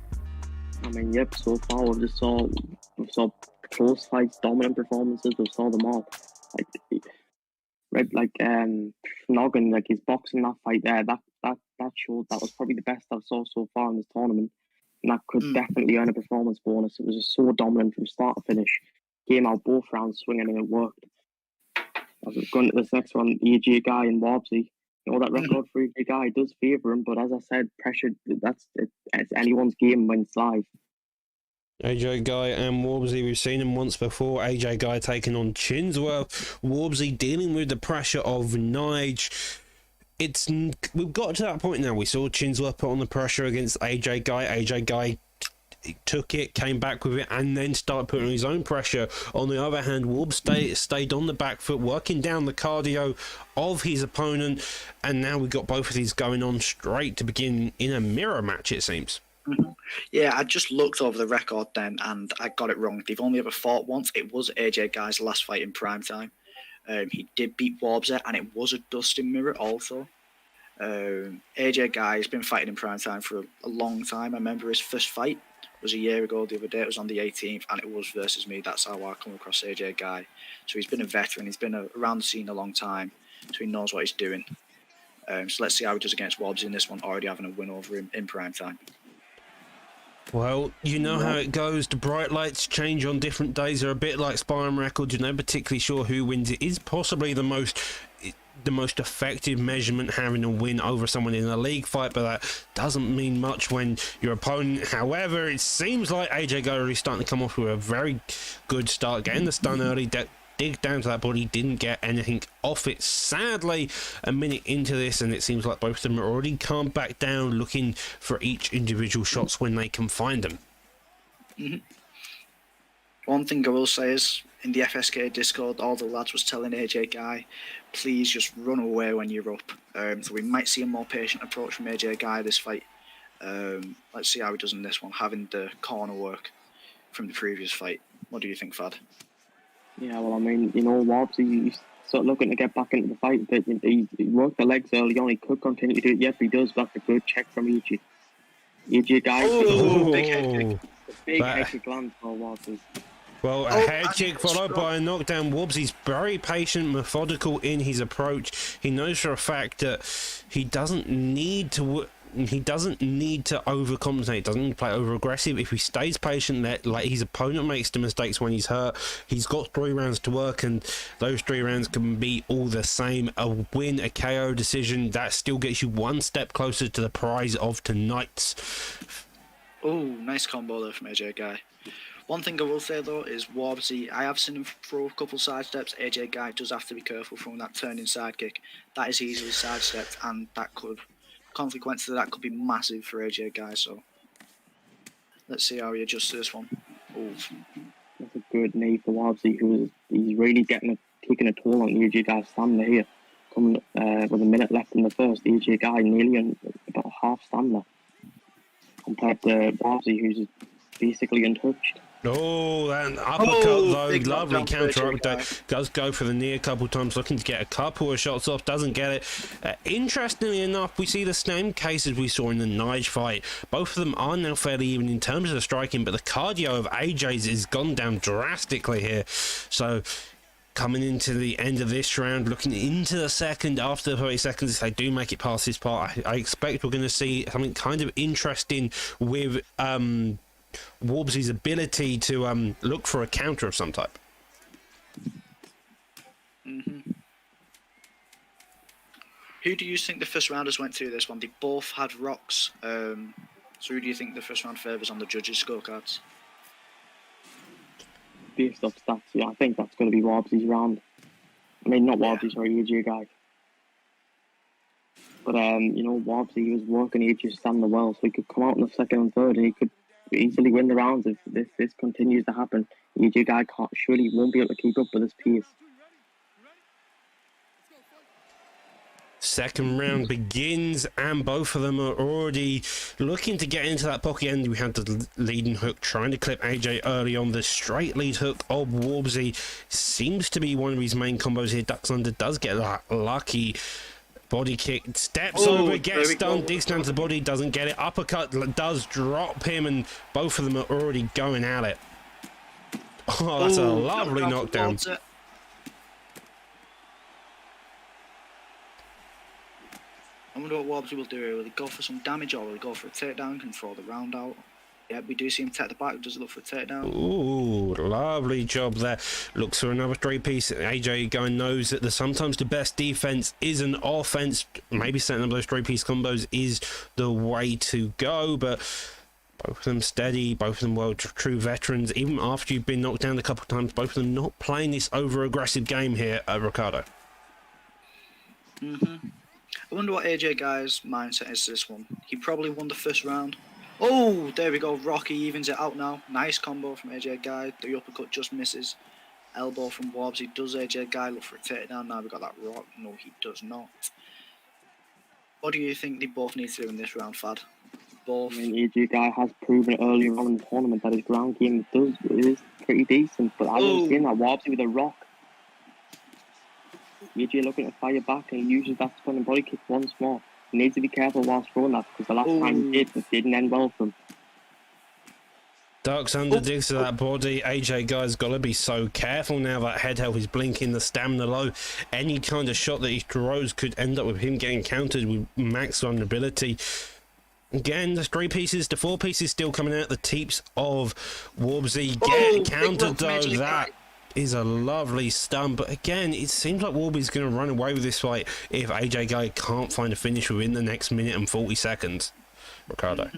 Speaker 3: I mean, yep, so far we saw close fights, dominant performances, we saw them all. Noggin, like his boxing that fight there, that showed that was probably the best I've saw so far in this tournament. And that could definitely earn a performance bonus. It was just so dominant from start to finish. Came out both rounds swinging and it worked. As we've gone to this next one, AJ Guy and Warbsy. You know, that record for AJ Guy does favour him, but as I said, pressure, it's anyone's game when it's live.
Speaker 1: AJ Guy and Warbsy, we've seen him once before. AJ Guy taking on Chinsworth. Warbsy dealing with the pressure of Nige. We've got to that point now. We saw Chinsworth put on the pressure against AJ Guy. AJ Guy took it, came back with it, and then started putting his own pressure. On the other hand, Warbs stayed on the back foot, working down the cardio of his opponent, and now we've got both of these going on straight to begin in a mirror match, it seems.
Speaker 2: Yeah, I just looked over the record then and I got it wrong. They've only ever fought once. It was AJ Guy's last fight in prime time. He did beat Warbsy, and it was a Dustin mirror also. AJ Guy has been fighting in prime time for a long time. I remember his first fight was a year ago the other day. It was on the 18th and it was versus me. That's how I come across AJ Guy. So he's been a veteran. He's been around the scene a long time, so he knows what he's doing. So let's see how he does against Warbsy in this one, already having a win over him in prime time.
Speaker 1: Well, you know how it goes. The bright lights change on different days. They're a bit like sparring records. You're not particularly sure who wins. It is possibly the most effective measurement, having a win over someone in a league fight, but that doesn't mean much when your opponent. However, it seems like AJ Guy really starting to come off with a very good start, getting the stun early, dig down to that body, didn't get anything off it. Sadly, a minute into this, and it seems like both of them are already calmed back down, looking for each individual shots when they can find them.
Speaker 2: One thing I will say is, in the FSK Discord, all the lads was telling AJ Guy, please just run away when you're up. So we might see a more patient approach from AJ Guy this fight. Let's see how he does in this one, having the corner work from the previous fight. What do you think, Fad?
Speaker 3: Yeah, well, I mean, you know, Warbsy, he's sort of looking to get back into the fight. But he worked the legs early on. He could continue to do it. Yep, he does. That's a good check from AJ. AJ Guy.
Speaker 2: Big head kick.
Speaker 3: Big head kick land for Warbsy.
Speaker 1: Well, a head kick followed by a knockdown. Warbsy's very patient, methodical in his approach. He knows for a fact that he doesn't need to overcompensate. He doesn't need to play over aggressive. If he stays patient, let his opponent makes the mistakes when he's hurt. He's got 3 rounds to work, and those 3 rounds can be all the same. A win, a KO decision, that still gets you one step closer to the prize of tonight's
Speaker 2: Oh, nice combo there from AJ Guy. One thing I will say though is Warbsy, I have seen him throw a couple side steps. AJ Guy does have to be careful from that turning side kick. That is easily sidestepped, and that could, consequences of that could be massive for AJ Guy. So let's see how he adjusts to this one. Oh,
Speaker 3: That's a good knee for Wabsy, he's really taking a toll on AJ Guy's stamina here. Coming with a minute left in the first, AJ Guy nearly on about half stamina compared to Wabsy, who's basically untouched.
Speaker 1: Oh, that uppercut though,
Speaker 2: big
Speaker 1: lovely
Speaker 2: knockdown for
Speaker 1: counter
Speaker 2: AJ Guy.
Speaker 1: uppercut. Does go for the knee a couple times, looking to get a couple of shots off, doesn't get it. Interestingly enough, we see the same cases we saw in the Nige fight. Both of them are now fairly even in terms of the striking, but the cardio of AJ's has gone down drastically here. So coming into the end of this round, looking into the second, after 30 seconds, if they do make it past this part, I expect we're going to see something kind of interesting with Warbsy's ability to look for a counter of some type.
Speaker 2: Who do you think the first rounders went to this one? They both had rocks. So who do you think the first round favours on the judges' scorecards?
Speaker 3: Based off stats, yeah, I think that's going to be Wabsy's round. I mean, not
Speaker 2: Yeah.
Speaker 3: Wabsy, sorry, AJ Guy. But, Wabsy was working AJ's stamina well, so he could come out in the second and third, and he could easily win the rounds if this continues to happen. AJ Guy surely won't be able to keep up with his pace.
Speaker 1: Second round begins, and both of them are already looking to get into that pocket end. We had the leading hook trying to clip AJ early on. The straight lead hook of Warbsy seems to be one of his main combos here. Ducks under, does get that lucky body kick, steps over, gets stunned, digs down to the body, doesn't get it. Uppercut does drop him, and both of them are already going at it. Oh, that's a lovely knockdown.
Speaker 2: I wonder what Warbsy will do here. Will he go for some damage or will he go for a takedown, control the round out? Yeah, we do see him take the back. Does he look for a takedown?
Speaker 1: Ooh, lovely job there. Looks for another straight piece. AJ Guy knows that sometimes the best defense is an offense. Maybe setting up those straight piece combos is the way to go, but both of them steady, both of them well true veterans. Even after you've been knocked down a couple of times, both of them not playing this over aggressive game here, Ricardo.
Speaker 2: I wonder what AJ Guy's mindset is to this one. He probably won the first round. Oh, there we go. Rocky evens it out now. Nice combo from AJ Guy. The uppercut just misses. Elbow from Warbsy. Does AJ Guy look for a takedown? Now we got that rock. No, he does not. What do you think they both need to do in this round, Fad? Both.
Speaker 3: I mean, AJ Guy has proven earlier on in the tournament that his ground game is pretty decent, but I was seeing that Warbsy with a rock. AJ looking to fire back, and he uses that spinning body kick once more. He needs to be careful whilst throwing that, because the last time he did, it didn't end well for him.
Speaker 1: Ducks under, digs to that body. AJ Guy's got to be so careful now. That head health is blinking, the stamina low. Any kind of shot that he throws could end up with him getting countered with max vulnerability. Again, the 3 pieces, the 4 pieces still coming out. The teeps of Warbsy get countered though. That is a lovely stun, but again, it seems like Warby's going to run away with this fight if AJ Guy can't find a finish within the next minute and 40 seconds. Ricardo.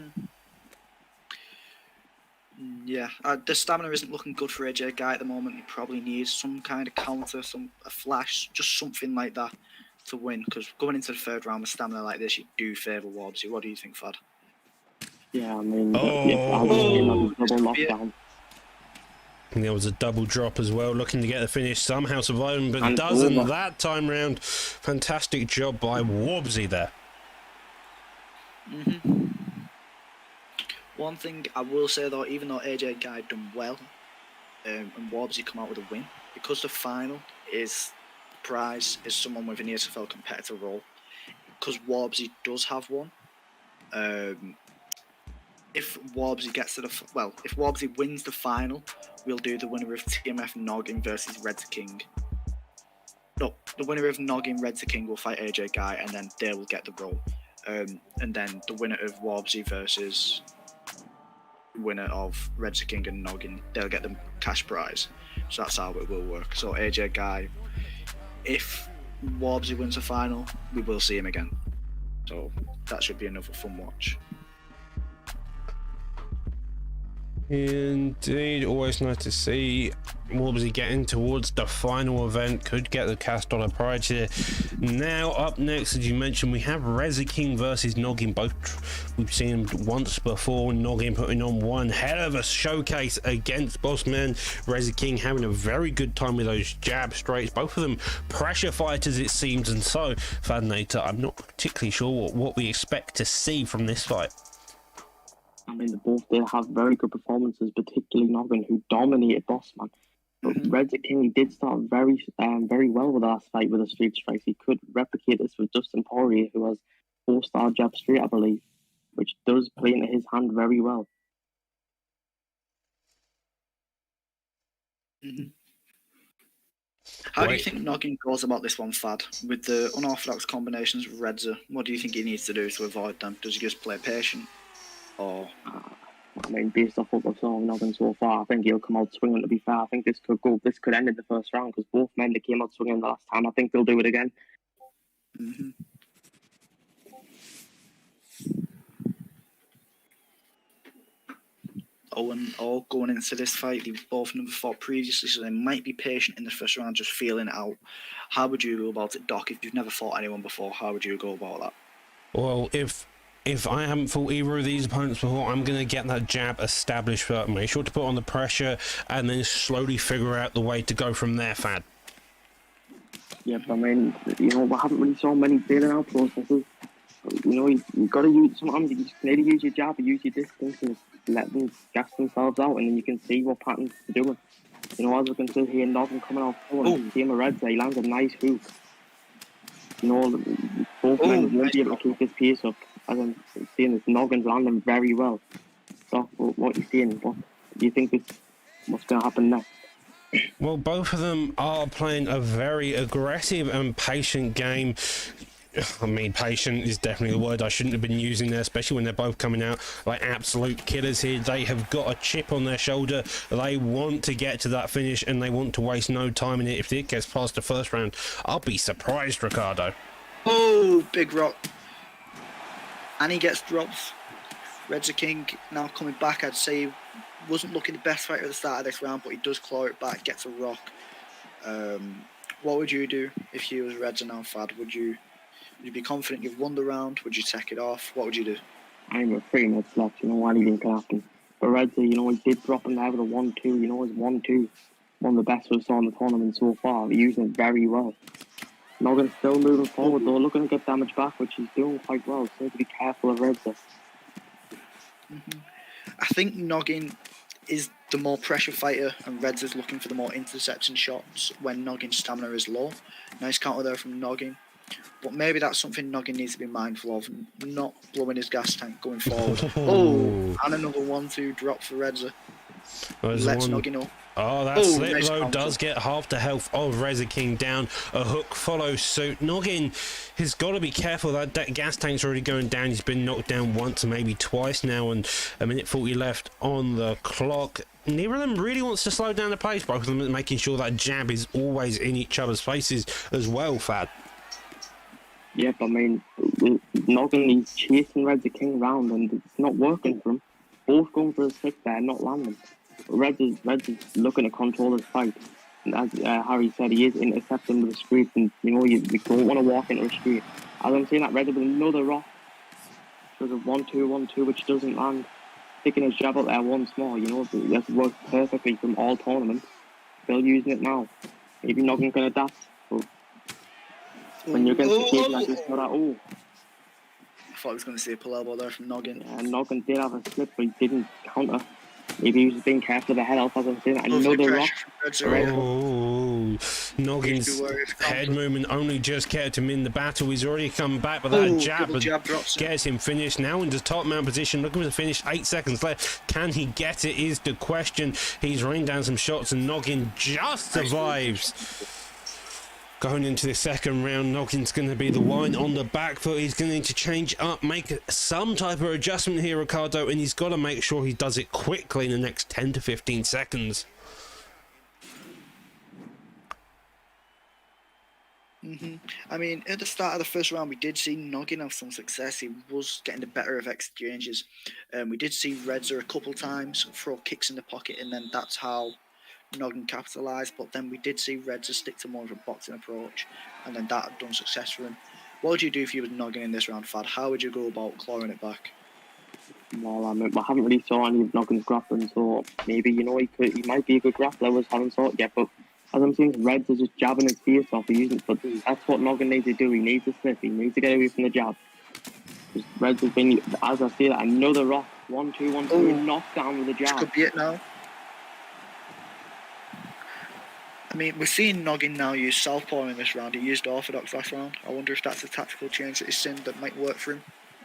Speaker 2: Yeah, the stamina isn't looking good for AJ Guy at the moment. He probably needs some kind of counter, a flash, just something like that to win, because going into the third round with stamina like this, you do favour Warbsy. What do you think, Fad?
Speaker 3: Yeah, I mean, double knockdown.
Speaker 1: And there was a double drop as well, looking to get the finish, somehow surviving, but doesn't that time round. Fantastic job by Warbsy there.
Speaker 2: One thing I will say though, even though AJ Guy done well, and Warbsy come out with a win, because the final is prize is someone with an ESFL competitor role, because Warbsy does have one. If Warbsy gets to if Warbsy wins the final, we'll do the winner of TMF Noggin versus Red King. No, the winner of Noggin Red King will fight AJ Guy, and then they will get the role. And then the winner of Warbsy versus winner of Red King and Noggin, they'll get the cash prize. So that's how it will work. So AJ Guy, if Warbsy wins the final, we will see him again. So that should be another fun watch.
Speaker 1: Indeed, always nice to see. What was he getting towards the final event? Could get the cast on a prize here. Now up next, as you mentioned, we have Reza King versus Noggin. Both we've seen him once before. Noggin putting on one hell of a showcase against Bossman. Reza King having a very good time with those jab straights. Both of them pressure fighters, it seems. And so, Fadnator, I'm not particularly sure what we expect to see from this fight.
Speaker 3: I mean, they both did have very good performances, particularly Noggin, who dominated Bossman. But Reza King, he did start very well with the last fight with the straight strikes. He could replicate this with Dustin Poirier, who has 4-star jab straight, I believe, which does play into his hand very well.
Speaker 2: How do you think Noggin goes about this one, Fad? With the unorthodox combinations of Reza, what do you think he needs to do to avoid them? Does he just play patient? Or...
Speaker 3: I mean, based off what we've saw of Noggin so far, I think he'll come out swinging, to be fair. I think this could end in the first round, because both men that came out swinging the last time, I think they'll do it again.
Speaker 2: All going into this fight, they've both never fought previously, so they might be patient in the first round, just feeling it out. How would you go about it, Doc? If you've never fought anyone before, how would you go about that?
Speaker 1: Well, if I haven't fought either of these opponents before, I'm going to get that jab established first. Make sure to put on the pressure and then slowly figure out the way to go from there, Fad.
Speaker 3: Yeah, but I mean, we haven't really saw many feeling out processes. You've got to use, sometimes you just need to use your jab or use your distance and let them gas themselves out, and then you can see what patterns they're doing. As we can see here, Noggin coming out forward, Game of Reds, he lands a nice hook. Both men won't be able to keep this pace up. As I'm seeing this, Noggin's landing very well. So, what are you seeing? What do you think what's going to happen next?
Speaker 1: Well, both of them are playing a very aggressive and patient game. I mean, patient is definitely the word I shouldn't have been using there, especially when they're both coming out like absolute killers here. They have got a chip on their shoulder. They want to get to that finish, and they want to waste no time in it. If it gets past the first round, I'll be surprised, Ricardo.
Speaker 2: Oh, big rock. And he gets dropped. Reza King now coming back. I'd say he wasn't looking the best fighter at the start of this round, but he does claw it back, gets a rock. What would you do if you was Reza now, Fad? Would you be confident you've won the round? Would you take it off? What would you do?
Speaker 3: I'm a pretty much left, anything can happen. But Reza, he did drop him there with a 1-2. His 1-2, one of the best we've saw in the tournament so far. He's using it very well. Noggin's still moving forward, though, looking to get damage back, which he's doing quite well. So need to be careful of Reza.
Speaker 2: I think Noggin is the more pressure fighter, and Reza's looking for the more interception shots when Noggin's stamina is low. Nice counter there from Noggin. But maybe that's something Noggin needs to be mindful of, not blowing his gas tank going forward. And another 1-2 drop for Reza. Let's Noggin up.
Speaker 1: Oh, that slip
Speaker 2: nice
Speaker 1: low
Speaker 2: counter.
Speaker 1: does get half the health of Reza King down. A hook follows suit. Noggin has got to be careful. That gas tank's already going down. He's been knocked down once and maybe twice now, and a minute 40 left on the clock. Neither of them really wants to slow down the pace. Both of them are making sure that jab is always in each other's faces as well, Fad.
Speaker 3: Yep, I mean, Noggin, he's chasing Reza King around and it's not working for him. Both going for a stick there, not landing. Reza's looking to control his fight. And as Harry said, he is intercepting with the street, and you don't want to walk into a street. As I'm saying that, Reza with another rock. There's a 1-2, which doesn't land. Sticking his jab out there once more, that's worked perfectly from all tournaments. Still using it now. Maybe Noggin can adapt. But when you're against a game like this, I
Speaker 2: thought I was going to say a pull elbow there from Noggin.
Speaker 3: Yeah, Noggin did have a slip, but he didn't counter. Maybe he was being careful of the head off, as I'm saying. Another rock.
Speaker 1: Oh, Noggin's head movement only just kept him in the battle. He's already come back, but that jab gets him finished. Now into top mount position, looking for the finish. 8 seconds left. Can he get it is the question. He's rained down some shots, and Noggin just survives. Going into the second round, Noggin's going to be the one on the back foot. He's going to need to change up, make some type of adjustment here, Ricardo, and he's got to make sure he does it quickly in the next 10 to 15 seconds.
Speaker 2: I mean, at the start of the first round, we did see Noggin have some success. He was getting the better of exchanges. We did see Redzer a couple times throw kicks in the pocket, and then that's how Noggin capitalised. But then we did see Redzer stick to more of a boxing approach, and then that had done success for him. What would you do if you was Noggin in this round, Fad? How would you go about clawing it back?
Speaker 3: Well, I haven't really saw any of Noggin's grappling, so maybe, he might be a good grappler, I haven't saw it yet, but as I'm seeing, Reds is just jabbing his face off, but that's what Noggin needs to do. He needs to slip, he needs to get away from the jab. Just Reds has been, as I say that, another rock, 1-2, 1-2, knocked down with a jab.
Speaker 2: This could be it now. I mean, we're seeing Noggin now use southpaw in this round. He used orthodox last round. I wonder if that's a tactical change that he's seen that might work for him.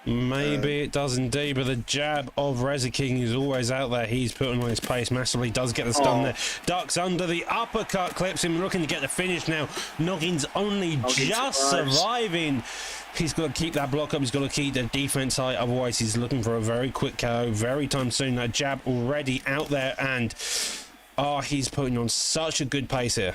Speaker 1: Maybe it does indeed, but the jab of Reza King is always out there. He's putting on his pace massively, does get the stun there. Ducks under the uppercut, clips him, looking to get the finish now. Noggin's only just surviving. He's got to keep that block up, he's got to keep the defense high, otherwise he's looking for a very quick KO very time soon. That jab already out there, and he's putting on such a good pace here.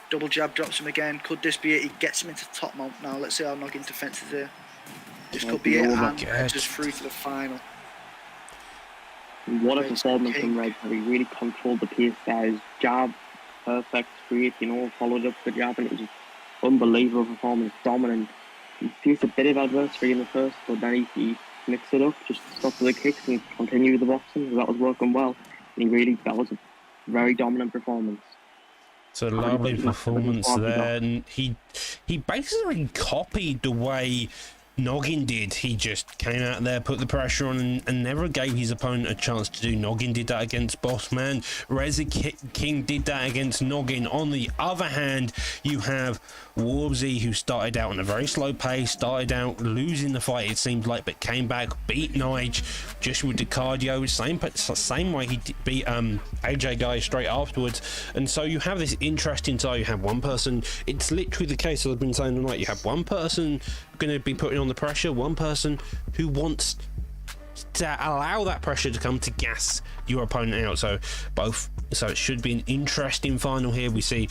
Speaker 2: Double jab drops him again. Could this be it? He gets him into top mount now. Let's see how Noggin's defense is here. This could be it, and just through to the final.
Speaker 3: What a performance from Red. He really controlled the pace there. His jab, perfect, straight, followed up the jab, and it was just unbelievable performance, dominant. He faced a bit of adversity in the first, but then he mixed it up, just stopped with the kicks and continued with the boxing. That was working well. And that was a very dominant performance.
Speaker 1: It's a lovely performance there, and he basically copied the way Noggin did. He just came out there, put the pressure on, and never gave his opponent a chance to do. Noggin did that against Bossman. Reza King did that against Noggin. On the other hand, you have Warbsy, who started out on a very slow pace, started out losing the fight, it seemed like, but came back, beat Nige just with the cardio, same way he beat AJ Guy straight afterwards. And so you have this interesting side. You have one person, it's literally the case that I've been saying tonight, you have one person going to be putting on the pressure, one person who wants to allow that pressure to come to gas your opponent out. So it should be an interesting final here. We see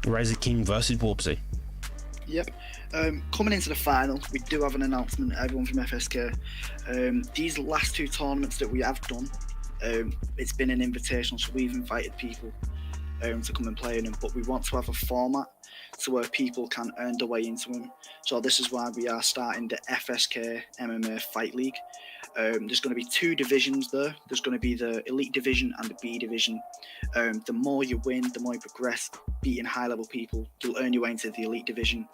Speaker 1: Reza King versus Warbsy.
Speaker 2: Yep. Coming into the final, we do have an announcement, everyone from FSK. These last two tournaments that we have done, it's been an invitational, so we've invited people to come and play in them, but we want to have a format to where people can earn their way into them. So this is why we are starting the FSK MMA Fight League. There's going to be two divisions there. There's going to be the Elite Division and the B Division. The more you win, the more you progress, beating high-level people, you'll earn your way into the Elite Division.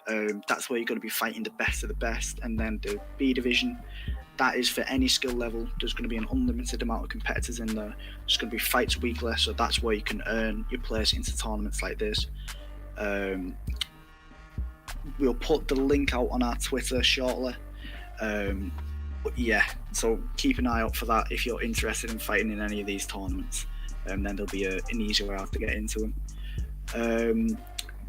Speaker 2: That's where you're going to be fighting the best of the best. And then the B Division, that is for any skill level. There's going to be an unlimited amount of competitors in there. There's going to be fights weekly, so that's where you can earn your place into tournaments like this. We'll put the link out on our Twitter shortly. But yeah, so keep an eye out for that if you're interested in fighting in any of these tournaments. Then there'll be an easier way out to get into them.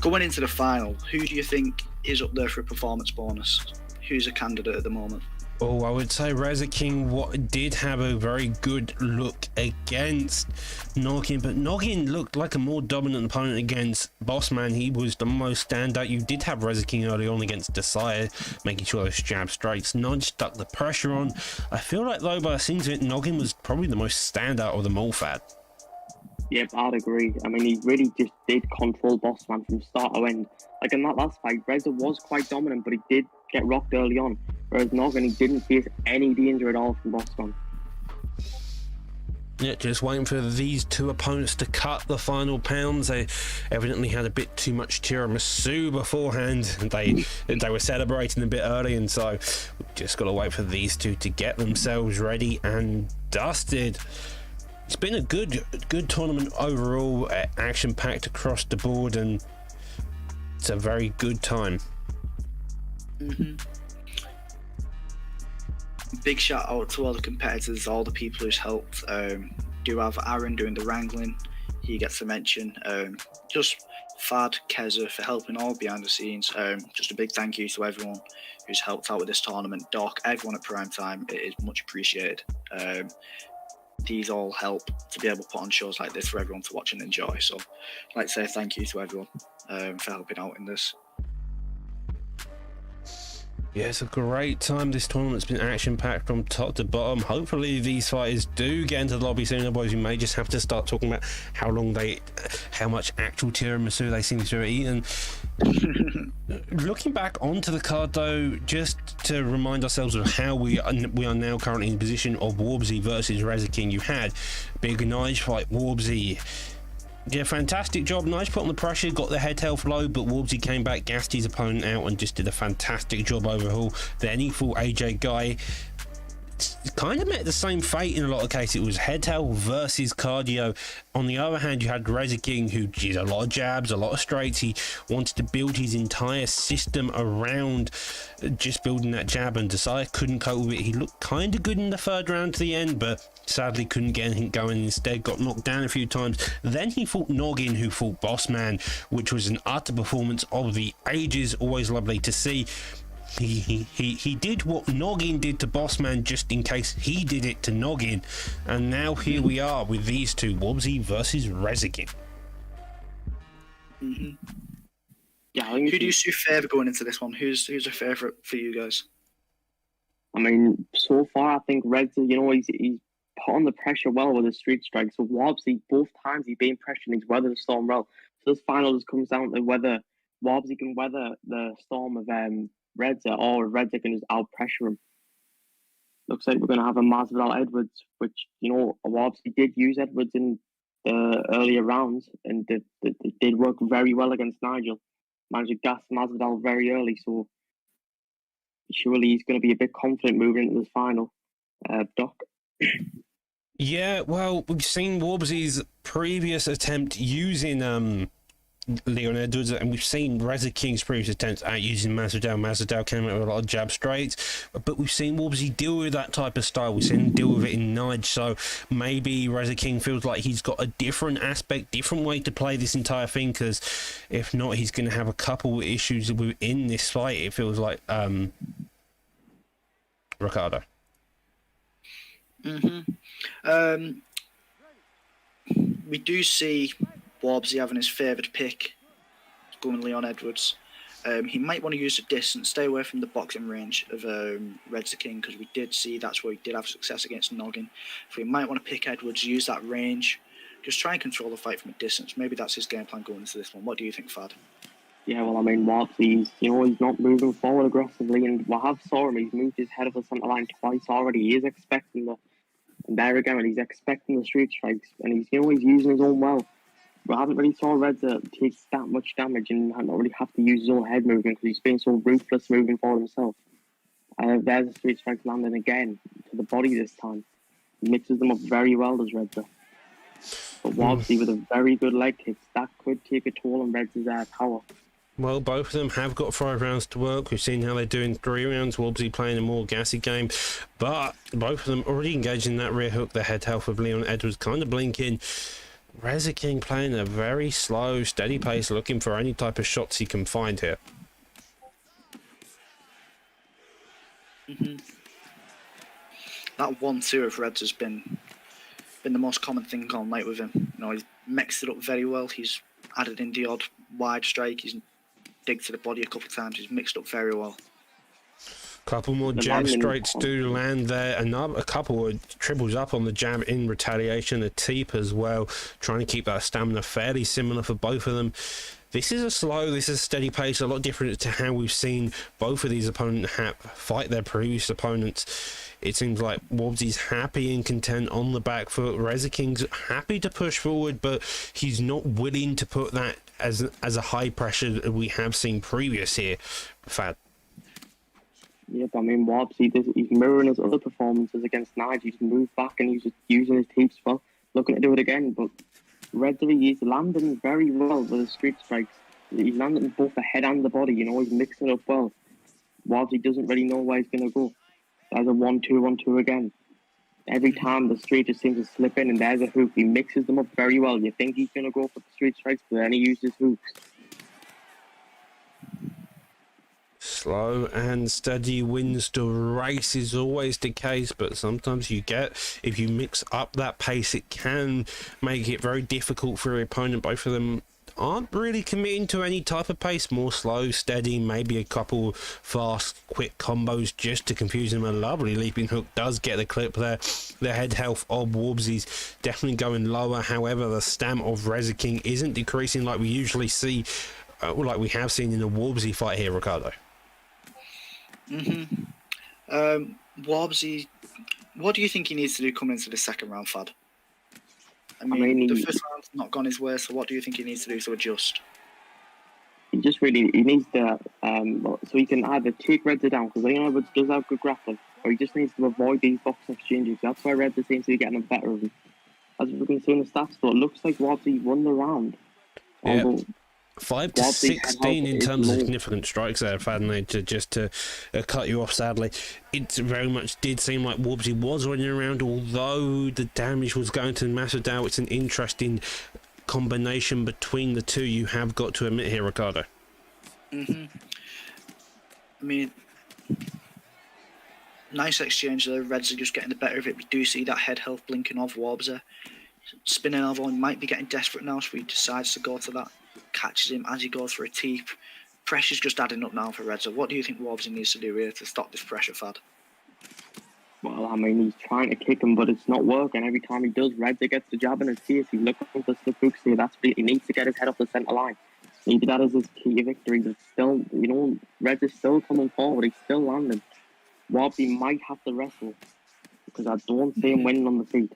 Speaker 2: Going into the final, who do you think is up there for a performance bonus? Who's a candidate at the moment?
Speaker 1: Oh, I would say Reza King did have a very good look against Noggin, but Noggin looked like a more dominant opponent against Bossman. He was the most standout. You did have Reza King early on against Desire, making sure those jab strikes stuck the pressure on. I feel like, though, by the scenes of it, Noggin was probably the most standout of them all, Fad.
Speaker 3: Yep, I'd agree. I mean, he really just did control Bossman from start to end. Like in that last fight, Reza was quite dominant, but he did get rocked early on. Whereas Noggin, he didn't face any danger at all from Bossman.
Speaker 1: Yeah, just waiting for these two opponents to cut the final pounds. They evidently had a bit too much tiramisu beforehand. They were celebrating a bit early, and so we've just got to wait for these two to get themselves ready and dusted. It's been a good tournament overall, action-packed across the board, and it's a very good time.
Speaker 2: Big shout out to all the competitors, all the people who's helped. Do have Aaron doing the wrangling, he gets a mention. Just Fad, Keza for helping all behind the scenes. Just a big thank you to everyone who's helped out with this tournament. Doc, everyone at Prime Time, it is much appreciated. these all help to be able to put on shows like this for everyone to watch and enjoy. So I'd like to say thank you to everyone for helping out in this.
Speaker 1: Yeah, it's a great time. This tournament's been action-packed from top to bottom. Hopefully these fighters do get into the lobby soon, otherwise we may just have to start talking about how much actual tiramisu they seem to have eaten. Looking back onto the card though, just to remind ourselves of how we are now currently in the position of Warbsy versus Reza King. You had Big Nige fight Warbsy. Yeah, fantastic job. Nice put on the pressure, got the head health low, but Warbsy came back, gassed his opponent out, and just did a fantastic job overall. Then he fought AJ Guy. Kind of met the same fate in a lot of cases. It was head health versus cardio. On the other hand, you had Reza King, who did a lot of jabs, a lot of straights. He wanted to build his entire system around just building that jab, and Desire couldn't cope with it. He looked kind of good in the third round to the end, but sadly couldn't get anything going. Instead got knocked down a few times. Then he fought Noggin, who fought Bossman, which was an utter performance of the ages. Always lovely to see. He did what Noggin did to Bossman just in case he did it to Noggin, and now here we are with these two, Warbsy versus Reza King.
Speaker 3: Yeah,
Speaker 2: who do you see favour going into this one? Who's a favourite for you guys?
Speaker 3: I mean, so far I think Reza, he's put on the pressure well with the street strike. So Warbsy, both times he's been pressuring, he's weathered the storm well. So this final just comes down to whether Warbsy can weather the storm of Reza, or Reza can just out pressure him. Looks like we're going to have a Masvidal Edwards, which Warbsy did use Edwards in the earlier rounds, and it did work very well against Nigel. Managed to gas Masvidal very early, so surely he's going to be a bit confident moving into this final. Doc.
Speaker 1: Yeah, well, we've seen Warbsy's previous attempt using Leon Edwards, and we've seen Reza King's previous attempts at using Masvidal. Masvidal came out with a lot of jab straights, but we've seen Warbsy deal with that type of style. We've seen him deal with it in Nige, so maybe Reza King feels like he's got a different aspect, different way to play this entire thing, because if not, he's going to have a couple issues within this fight, it feels like. Ricardo.
Speaker 2: We do see Warbsy having his favoured pick, going Leon Edwards. He might want to use the distance, stay away from the boxing range of Reza King, because we did see that's where he did have success against Noggin. So he might want to pick Edwards, use that range, just try and control the fight from a distance. Maybe that's his game plan going into this one. What do you think, Fad?
Speaker 3: Yeah, well, I mean, Warbsy, he's not moving forward aggressively, and we have saw him. He's moved his head of the centre line twice already. He is expecting and there again, he's expecting the street strikes, and he's using his own well. We haven't really saw Reza take that much damage and not really have to use his own head movement, because he's been so ruthless moving forward himself. There's the street strikes landing again to the body this time. He mixes them up very well, does Reza. But Warbsy with a very good leg kick, that could take a toll on Reza's power.
Speaker 1: Well, both of them have got 5 rounds to work. We've seen how they're doing 3 rounds. Warbsy playing a more gassy game, but both of them already engaged in that rear hook. The head health of Leon Edwards kind of blinking. Reza King playing a very slow, steady pace, looking for any type of shots he can find here.
Speaker 2: That 1-2 of Reds has been the most common thing all night with him. He's mixed it up very well. He's added in the odd wide strike. He's digged to the body a couple of times. He's mixed up very well.
Speaker 1: Couple more jab straights do land there. A couple of triples up on the jab in retaliation. A teep as well, trying to keep that stamina fairly similar for both of them. This is a steady pace, a lot different to how we've seen both of these opponents fight their previous opponents. It seems like Warbsy's happy and content on the back foot. Reza King's happy to push forward, but he's not willing to put that as a high pressure that we have seen previous here. Fad.
Speaker 3: Yep, I mean, Warbsy, he's mirroring his other performances against Nige. He's moved back and he's just using his teeps well, looking to do it again. But Reza, he's landing very well with his street strikes. He's landing both the head and the body, he's mixing it up well. Warbsy doesn't really know where he's going to go. There's a 1-2 again. Every time the street just seems to slip in, and there's a hook. He mixes them up very well. You think he's going to go for the street strikes, but then he uses hooks.
Speaker 1: slow and steady wins the race is always the case, but sometimes if you mix up that pace, it can make it very difficult for your opponent. Both of them aren't really committing to any type of pace, more slow, steady, maybe a couple fast, quick combos just to confuse him. A lovely leaping hook does get the clip there. The head health of Warbsy's definitely going lower. However, the stam of Reza King isn't decreasing like we usually see, like we have seen in the Warbsy fight here, Ricardo.
Speaker 2: Warbsy, what do you think he needs to do coming into the second round, Fad? I mean, the first round's not gone his way, so what do you think he needs to do to adjust?
Speaker 3: He needs to, so he can either take Reza down, because Leon Edwards does have good grappling, or he just needs to avoid these boxing exchanges. That's why Reza seems to be getting the better of him. As we can see in the stats, though, it looks like Warbsy won the round.
Speaker 1: Yep. 5 to 16 in terms of significant strikes there, Fadney, to cut you off, sadly. It very much did seem like Warbsy was winning around, although the damage was going to Masvidal. It's an interesting combination between the two, you have got to admit here, Ricardo.
Speaker 2: I mean, nice exchange there. Reds are just getting the better of it. We do see that head health blinking off Warbsy. Spinning elbow might be getting desperate now, so he decides to go to that. Catches him as he goes for a teep. Pressure's just adding up now for Reza. What do you think Warbsy needs to do here to stop this pressure, Fad?
Speaker 3: Well, I mean, he's trying to kick him, but it's not working. Every time he does, Reza gets the jab in his face. He's looking for slip hooks here. He needs to get his head off the centre line. Maybe that is his key to victory. But still, Reza's still coming forward. He's still landing. Warbsy might have to wrestle, because I don't see him winning on the feet.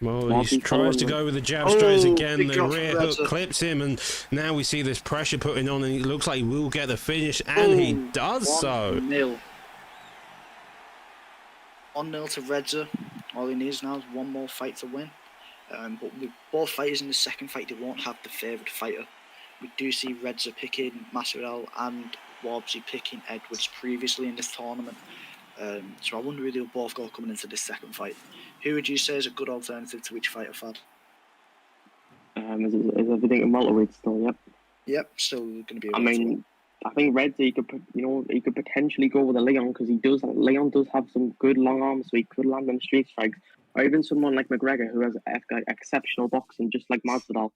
Speaker 1: Well, he tries to go with the jab straight again. The rear hook clips him, and now we see this pressure putting on, and it looks like he will get the finish, and he does so.
Speaker 2: 1-0. 1-0 to Reza. All he needs now is one more fight to win. But with both fighters in the second fight, they won't have the favoured fighter. We do see Reza picking Masvidal and Warbsy picking Edwards previously in this tournament. So I wonder who they'll both go coming into this second fight. Who would you say is a good alternative to each fighter, Fad?
Speaker 3: Is everything in welterweight still? Yep.
Speaker 2: Yep, still going to be.
Speaker 3: I mean, I think Reza, he could potentially go with a Leon, because Leon does have some good long arms, so he could land them street strikes. Or even someone like McGregor, who has exceptional boxing, just like Masvidal.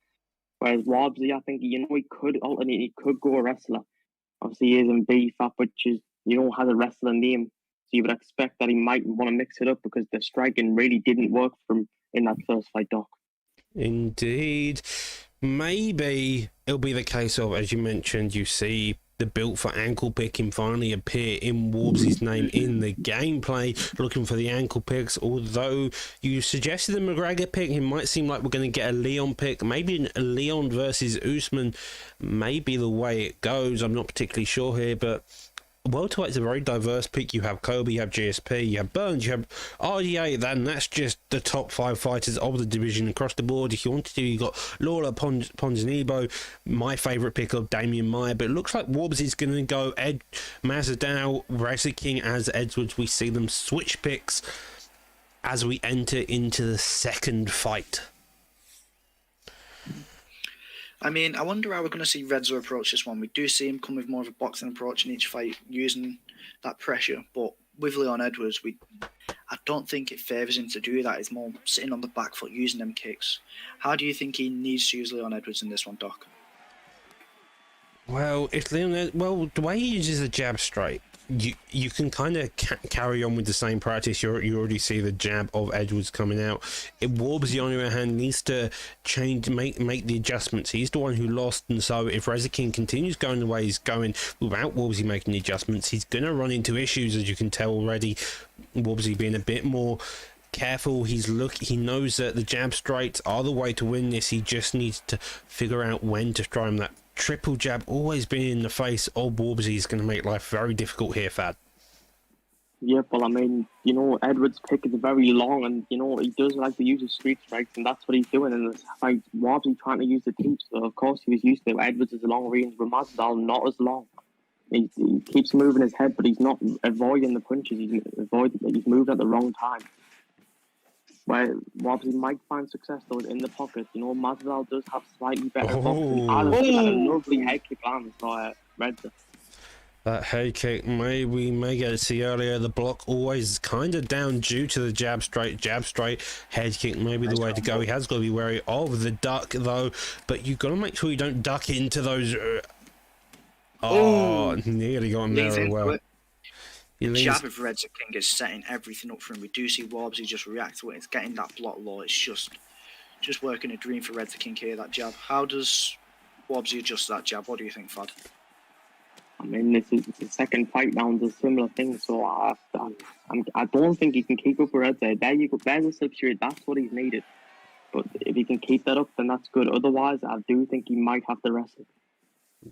Speaker 3: Whereas Warbsy, I think he could alternate. He could go a wrestler. Obviously, he is in BFAP, which is has a wrestler name. So you would expect that he might want to mix it up, because the striking really didn't work for him in that first fight, Doc.
Speaker 1: Indeed. Maybe it'll be the case of, as you mentioned, you see the built for ankle picking finally appear in Warbsy's name in the gameplay, looking for the ankle picks. Although you suggested the McGregor pick, it might seem like we're going to get a Leon pick. Maybe a Leon versus Usman may be the way it goes. I'm not particularly sure here, but welterweight is a very diverse pick. You have Kobe, you have GSP, you have Burns, you have RDA. Then that's just the top 5 fighters of the division across the board. If you wanted to, you got Lawler, Ponzinibbio, my favourite pick of Damian Maia. But it looks like Warbsy's going to go Masvidal, Reza King as Edwards. We see them switch picks as we enter into the second fight.
Speaker 2: I mean, I wonder how we're going to see Reza approach this one. We do see him come with more of a boxing approach in each fight, using that pressure. But with Leon Edwards, I don't think it favours him to do that. It's more sitting on the back foot, using them kicks. How do you think he needs to use Leon Edwards in this one, Doc?
Speaker 1: Well, the way he uses the jab straight, you can kind of carry on with the same practice. You already see the jab of Edwards coming out. Warbsy, on the other hand, needs to change, make the adjustments. He's the one who lost, and so if Reza King continues going the way he's going without Warbsy making the adjustments, he's going to run into issues, as you can tell already. Warbsy being a bit more careful. He knows that the jab straights are the way to win this. He just needs to figure out when to try him. That triple jab always being in the face of Warbsy is going to make life very difficult here, Fad.
Speaker 3: Yeah, well, I mean, Edwards' pick is very long, and, he does like to use his street strikes, and that's what he's doing in this fight. Warbsy trying to use the teeps, so of course he was used to it. Edwards is long range, but Masvidal not as long. He keeps moving his head, but he's not avoiding the punches. He's moving at the wrong time. Where Warbsy might find success though in the pocket. Masvidal does have slightly better boxing. A lovely head kick lands for Reza.
Speaker 1: That head kick, we may get to see earlier. The block always kind of down due to the jab straight, head kick may be the way to go. He has got to be wary of the duck though, but you've got to make sure you don't duck into those. Nearly got him there as well.
Speaker 2: Jab of Reds King is setting everything up for him. We do see Wobbsy just react to it. It's getting that block low. It's just working a dream for Reds King here, that jab. How does Wobbsy adjust that jab? What do you think, Fad?
Speaker 3: I mean, this is the second fight round, a similar thing. So I don't think he can keep up with Reds. There you go. There's a substitute. That's what he's needed. But if he can keep that up, then that's good. Otherwise, I do think he might have to wrestle.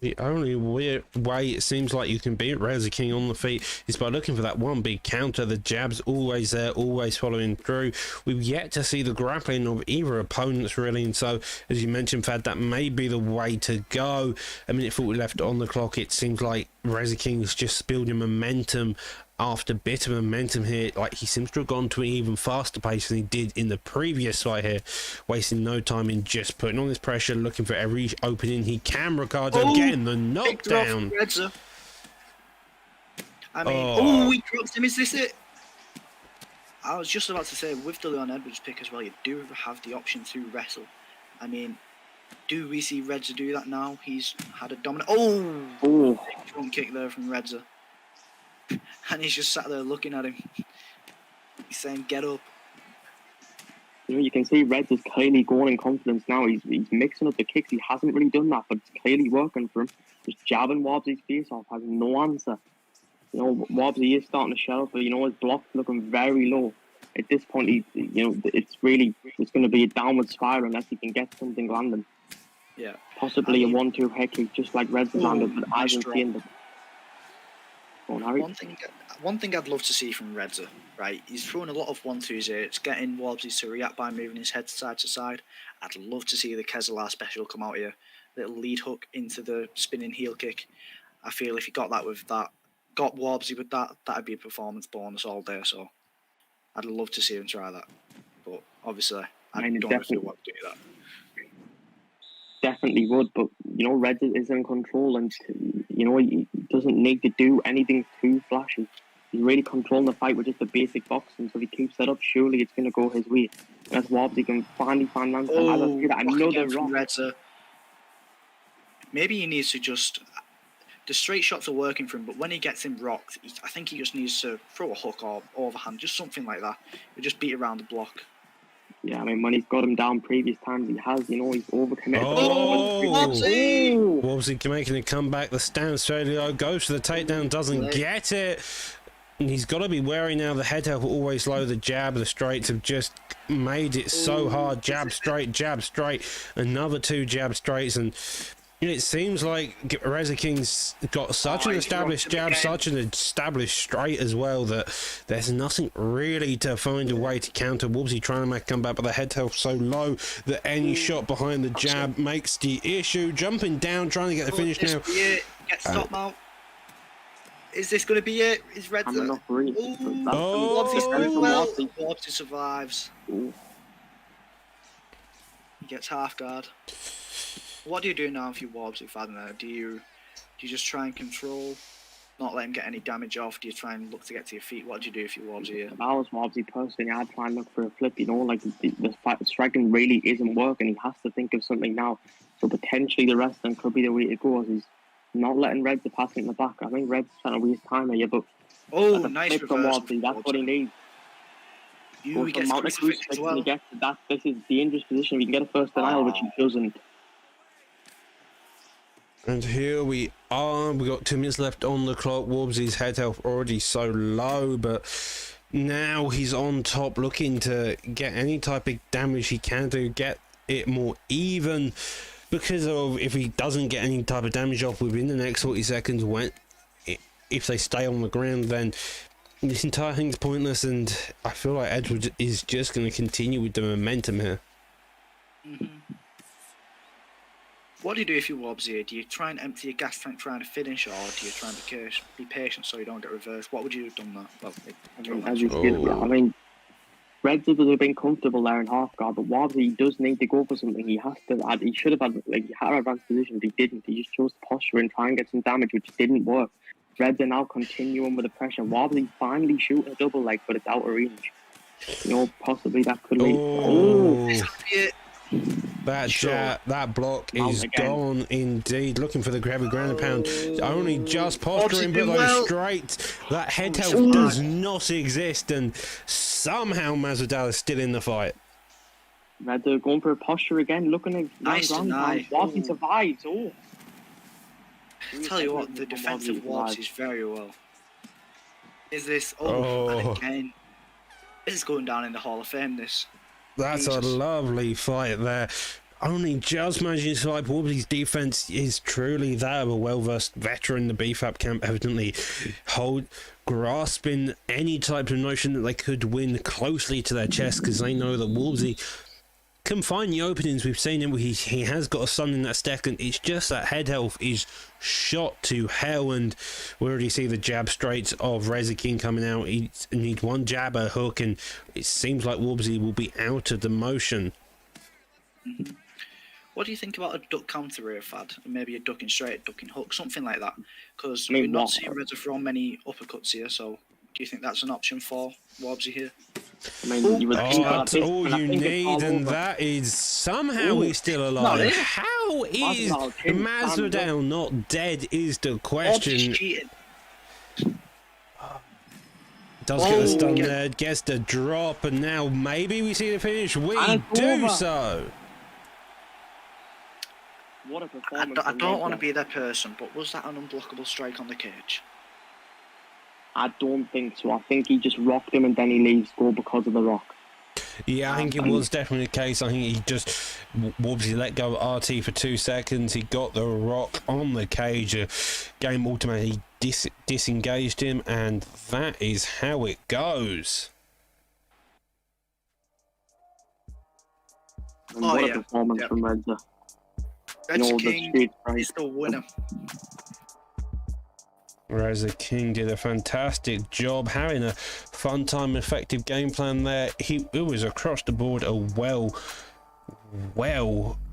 Speaker 1: The only way it seems like you can beat Reza King on the feet is by looking for that one big counter. The jab's always there, always following through. We've yet to see the grappling of either opponents really, and so as you mentioned, Fad, that may be the way to go. A minute 40 left on the clock. It seems like Reza King's just building momentum after bit of momentum here. Like, he seems to have gone to an even faster pace than he did in the previous fight here, wasting no time in just putting on this pressure, looking for every opening he can. Ricardo getting the knockdown.
Speaker 2: I mean, he drops him. Is this it? I was just about to say, with the Leon Edwards pick as well, you do have the option to wrestle. I mean, do we see Redza do that now? He's had a dominant... big front kick there from Redza. And he's just sat there looking at him. He's saying, get up.
Speaker 3: You know, you can see Reds is clearly going in confidence now. He's mixing up the kicks. He hasn't really done that, but it's clearly working for him. Just jabbing Wobbsy's face off, has no answer. You know, Wobbsy is starting to shut up, but you know, his block's looking very low. At this point, it's going to be a downward spiral unless he can get something landing.
Speaker 2: Yeah.
Speaker 3: Possibly a 1-2 head kick, just like Reds landed, but I haven't seen them.
Speaker 2: One thing I'd love to see from Redza, right? He's throwing a lot of 1-2s here. It's getting Wobbsy to react by moving his head side to side. I'd love to see the Kezelar special come out here. Little lead hook into the spinning heel kick. I feel if he got Wobbsy with that, that'd be a performance bonus all day. So I'd love to see him try that. But obviously, I don't know if he want to do that.
Speaker 3: Definitely would, but you know, Reds is in control, and you know, he doesn't need to do anything too flashy. He's really controlling the fight with just the basic boxing. So if he keeps that up, surely it's going to go his way. As Wobbsy can finally find answers. Another rock.
Speaker 2: Maybe he needs to just... The straight shots are working for him, but when he gets him rocked, I think he just needs to throw a hook or overhand, just something like that. He'll just beat around the block.
Speaker 3: Yeah, I mean, when he's got him down previous times, he has, you know, he's overcommitted.
Speaker 1: Wobbsy making a comeback. The stand straight goes for the takedown, doesn't get it. And he's got to be wary now. The head help always low. The jab, the straights have just made it so hard. Jab straight, another 2 jab straights, and it seems like Reza King's got such an established jab, such an established straight as well, that there's nothing really to find a way to counter. Wobbsy trying to make a comeback, but the head health so low that any shot behind the jab makes the issue. Jumping down, trying to get the finish now.
Speaker 2: Get stopped now. Is this going to be it? Is Reds... Wobbsy survives. He gets half guard. What do you do now if you Wobbsy, Fadner? Do you just try and control, not let him get any damage off? Do you try and look to get to your feet? What do you do if you Wobbsy here?
Speaker 3: If I was Wobbsy personally, I'd try and look for a flip. You know, like the striking really isn't working. He has to think of something now. So potentially the wrestling could be the way it goes. He's not letting Reds pass it in the back. I think Reds trying to waste time here, but
Speaker 2: nice reverse.
Speaker 3: That's what he needs.
Speaker 2: He gets crucifix as well.
Speaker 3: This is the dangerous position. If he can get a first denial, which he doesn't.
Speaker 1: And here we are. We got 2 minutes left on the clock. Wobbsy's head health already so low, but now he's on top, looking to get any type of damage he can to get it more even. Because of if he doesn't get any type of damage off within the next 40 seconds, if they stay on the ground, then this entire thing's pointless. And I feel like Edwards is just going to continue with the momentum here.
Speaker 2: What do you do if you're Wobbsy here? Do you try and empty your gas tank trying to finish, or do you try and be patient so you don't get reversed? What would you have done there?
Speaker 3: I mean, Reds would have been comfortable there in half guard, but Wobbsy does need to go for something. He has to. He should have had an advanced position, but he didn't. He just chose to posture and try and get some damage, which didn't work. Reds are now continuing with the pressure. Wobbly finally shoot a double leg, but it's out of range. You know, possibly that could lead.
Speaker 1: That block
Speaker 3: Out
Speaker 1: is
Speaker 3: again.
Speaker 1: gone indeed. Looking for the heavy ground and pound. Only just posturing, but those straight. That head health does not exist, and somehow Masvidal is still in the fight.
Speaker 3: Reds are going for a posture again, looking at
Speaker 2: Nice deny.
Speaker 3: Wobbly survives.
Speaker 2: I tell you what, the defensive Wobbs is very well. Is this? And again, this is going down in the Hall of Fame. This.
Speaker 1: That's a lovely fight there. Only just managing to survive. Wobbly's defense is truly that of a well-versed veteran. The BFAP camp evidently grasping any type of notion that they could win closely to their chest, because they know that Wobbly can find the openings. We've seen him. He has got a son in that stack, and it's just that head health is shot to hell, and we already see the jab straights of Reza King coming out. He needs one jab, a hook, and it seems like Wobbly will be out of the motion.
Speaker 2: What do you think about a duck counter here, Fad? Maybe a ducking straight, ducking hook, something like that? Because we're not seeing Reza throw many uppercuts here, so do you think that's an option for Wobbsy here?
Speaker 3: I mean, you would think
Speaker 1: That's all you need, and that is somehow he's still alive. How is Masvidal not dead is the question. Does get a stun there, gets the drop, and now maybe we see the finish. We do so.
Speaker 3: What a performance.
Speaker 2: I don't want to be that person, but was that an unblockable strike on the cage?
Speaker 3: I don't think so. I think he just rocked him and then he leaves go because of the rock.
Speaker 1: Yeah, I think it was definitely the case. I think he just Wobbsy let go of RT for 2 seconds. He got the rock on the cage. Game automatically disengaged him, and that is how it goes.
Speaker 3: And what a performance from Reza.
Speaker 2: Reza King is the winner.
Speaker 1: Reza King did a fantastic job, having a fun time, effective game plan there. It was across the board a well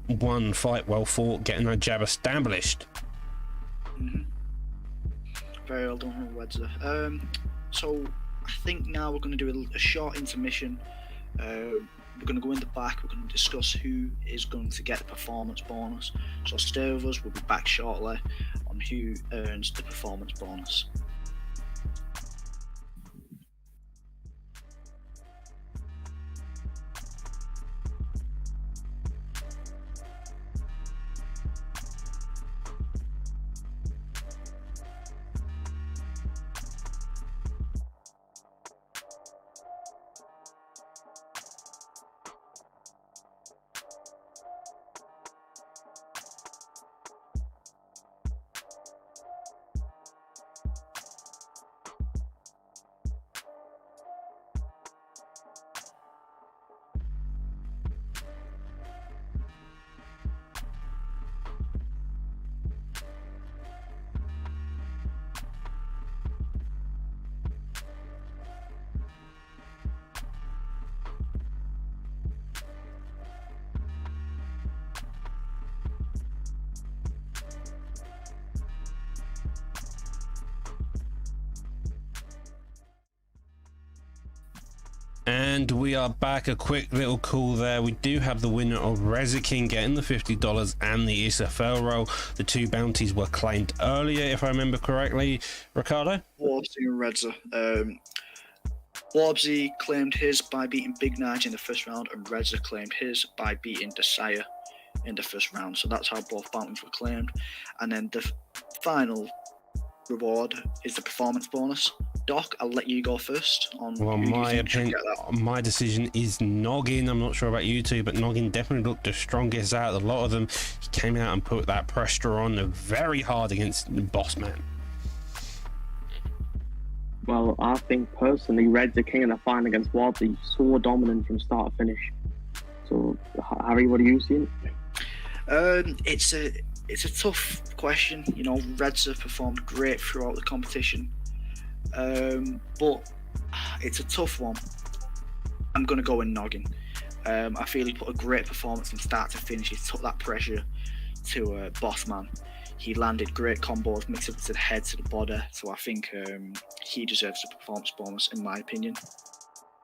Speaker 1: won fight, well fought, getting that jab established.
Speaker 2: Very well done, Reza. So I think now we're going to do a short intermission. We're going to go in the back. We're going to discuss who is going to get the performance bonus. So stay with us. We'll be back shortly on who earns the performance bonus.
Speaker 1: And we are back. A quick little call there. We do have the winner of Reza King getting the $50 and the ISFL roll. The 2 bounties were claimed earlier, if I remember correctly. Ricardo?
Speaker 2: Wobbsy and Reza. Wobbsy claimed his by beating Big Nige in the first round, and Reza claimed his by beating Desire in the first round. So that's how both bounties were claimed. And then the final reward is the performance bonus. Doc, I'll let you go first on
Speaker 1: my opinion. My decision is Noggin. I'm not sure about you two, but Noggin definitely looked the strongest out of a lot of them. He came out and put that pressure on very hard against the boss man.
Speaker 3: Well, I think personally, Reds are king in the final against Wobbly. So dominant from start to finish. So, Harry, what are you seeing?
Speaker 2: It's a tough question. You know, Reds have performed great throughout the competition. But it's a tough one. I'm going to go in Noggin. I feel he put a great performance from start to finish. He took that pressure to Bossman. He landed great combos, mixed up to the head, to the body. So I think he deserves a performance bonus, in my opinion.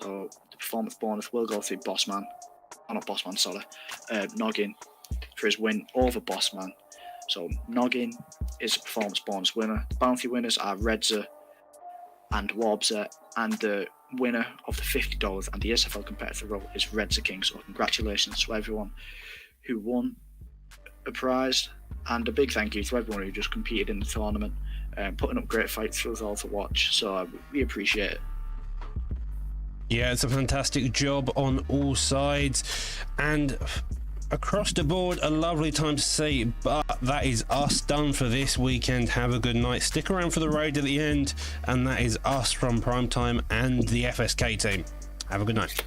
Speaker 2: So the performance bonus will go to Bossman. Oh, not Bossman, sorry. Noggin for his win over Bossman. So Noggin is a performance bonus winner. The bounty winners are Redza and Warbza, and the winner of the $50 and the SFL competitor role is Redza King. So congratulations to everyone who won a prize, and a big thank you to everyone who just competed in the tournament, putting up great fights for us all to watch. So we appreciate it.
Speaker 1: Yeah, it's a fantastic job on all sides, and across the board, a lovely time to see. But that is us done for this weekend. Have a good night. Stick around for the raid at the end, and that is us from Primetime and the FSK team. Have a good night.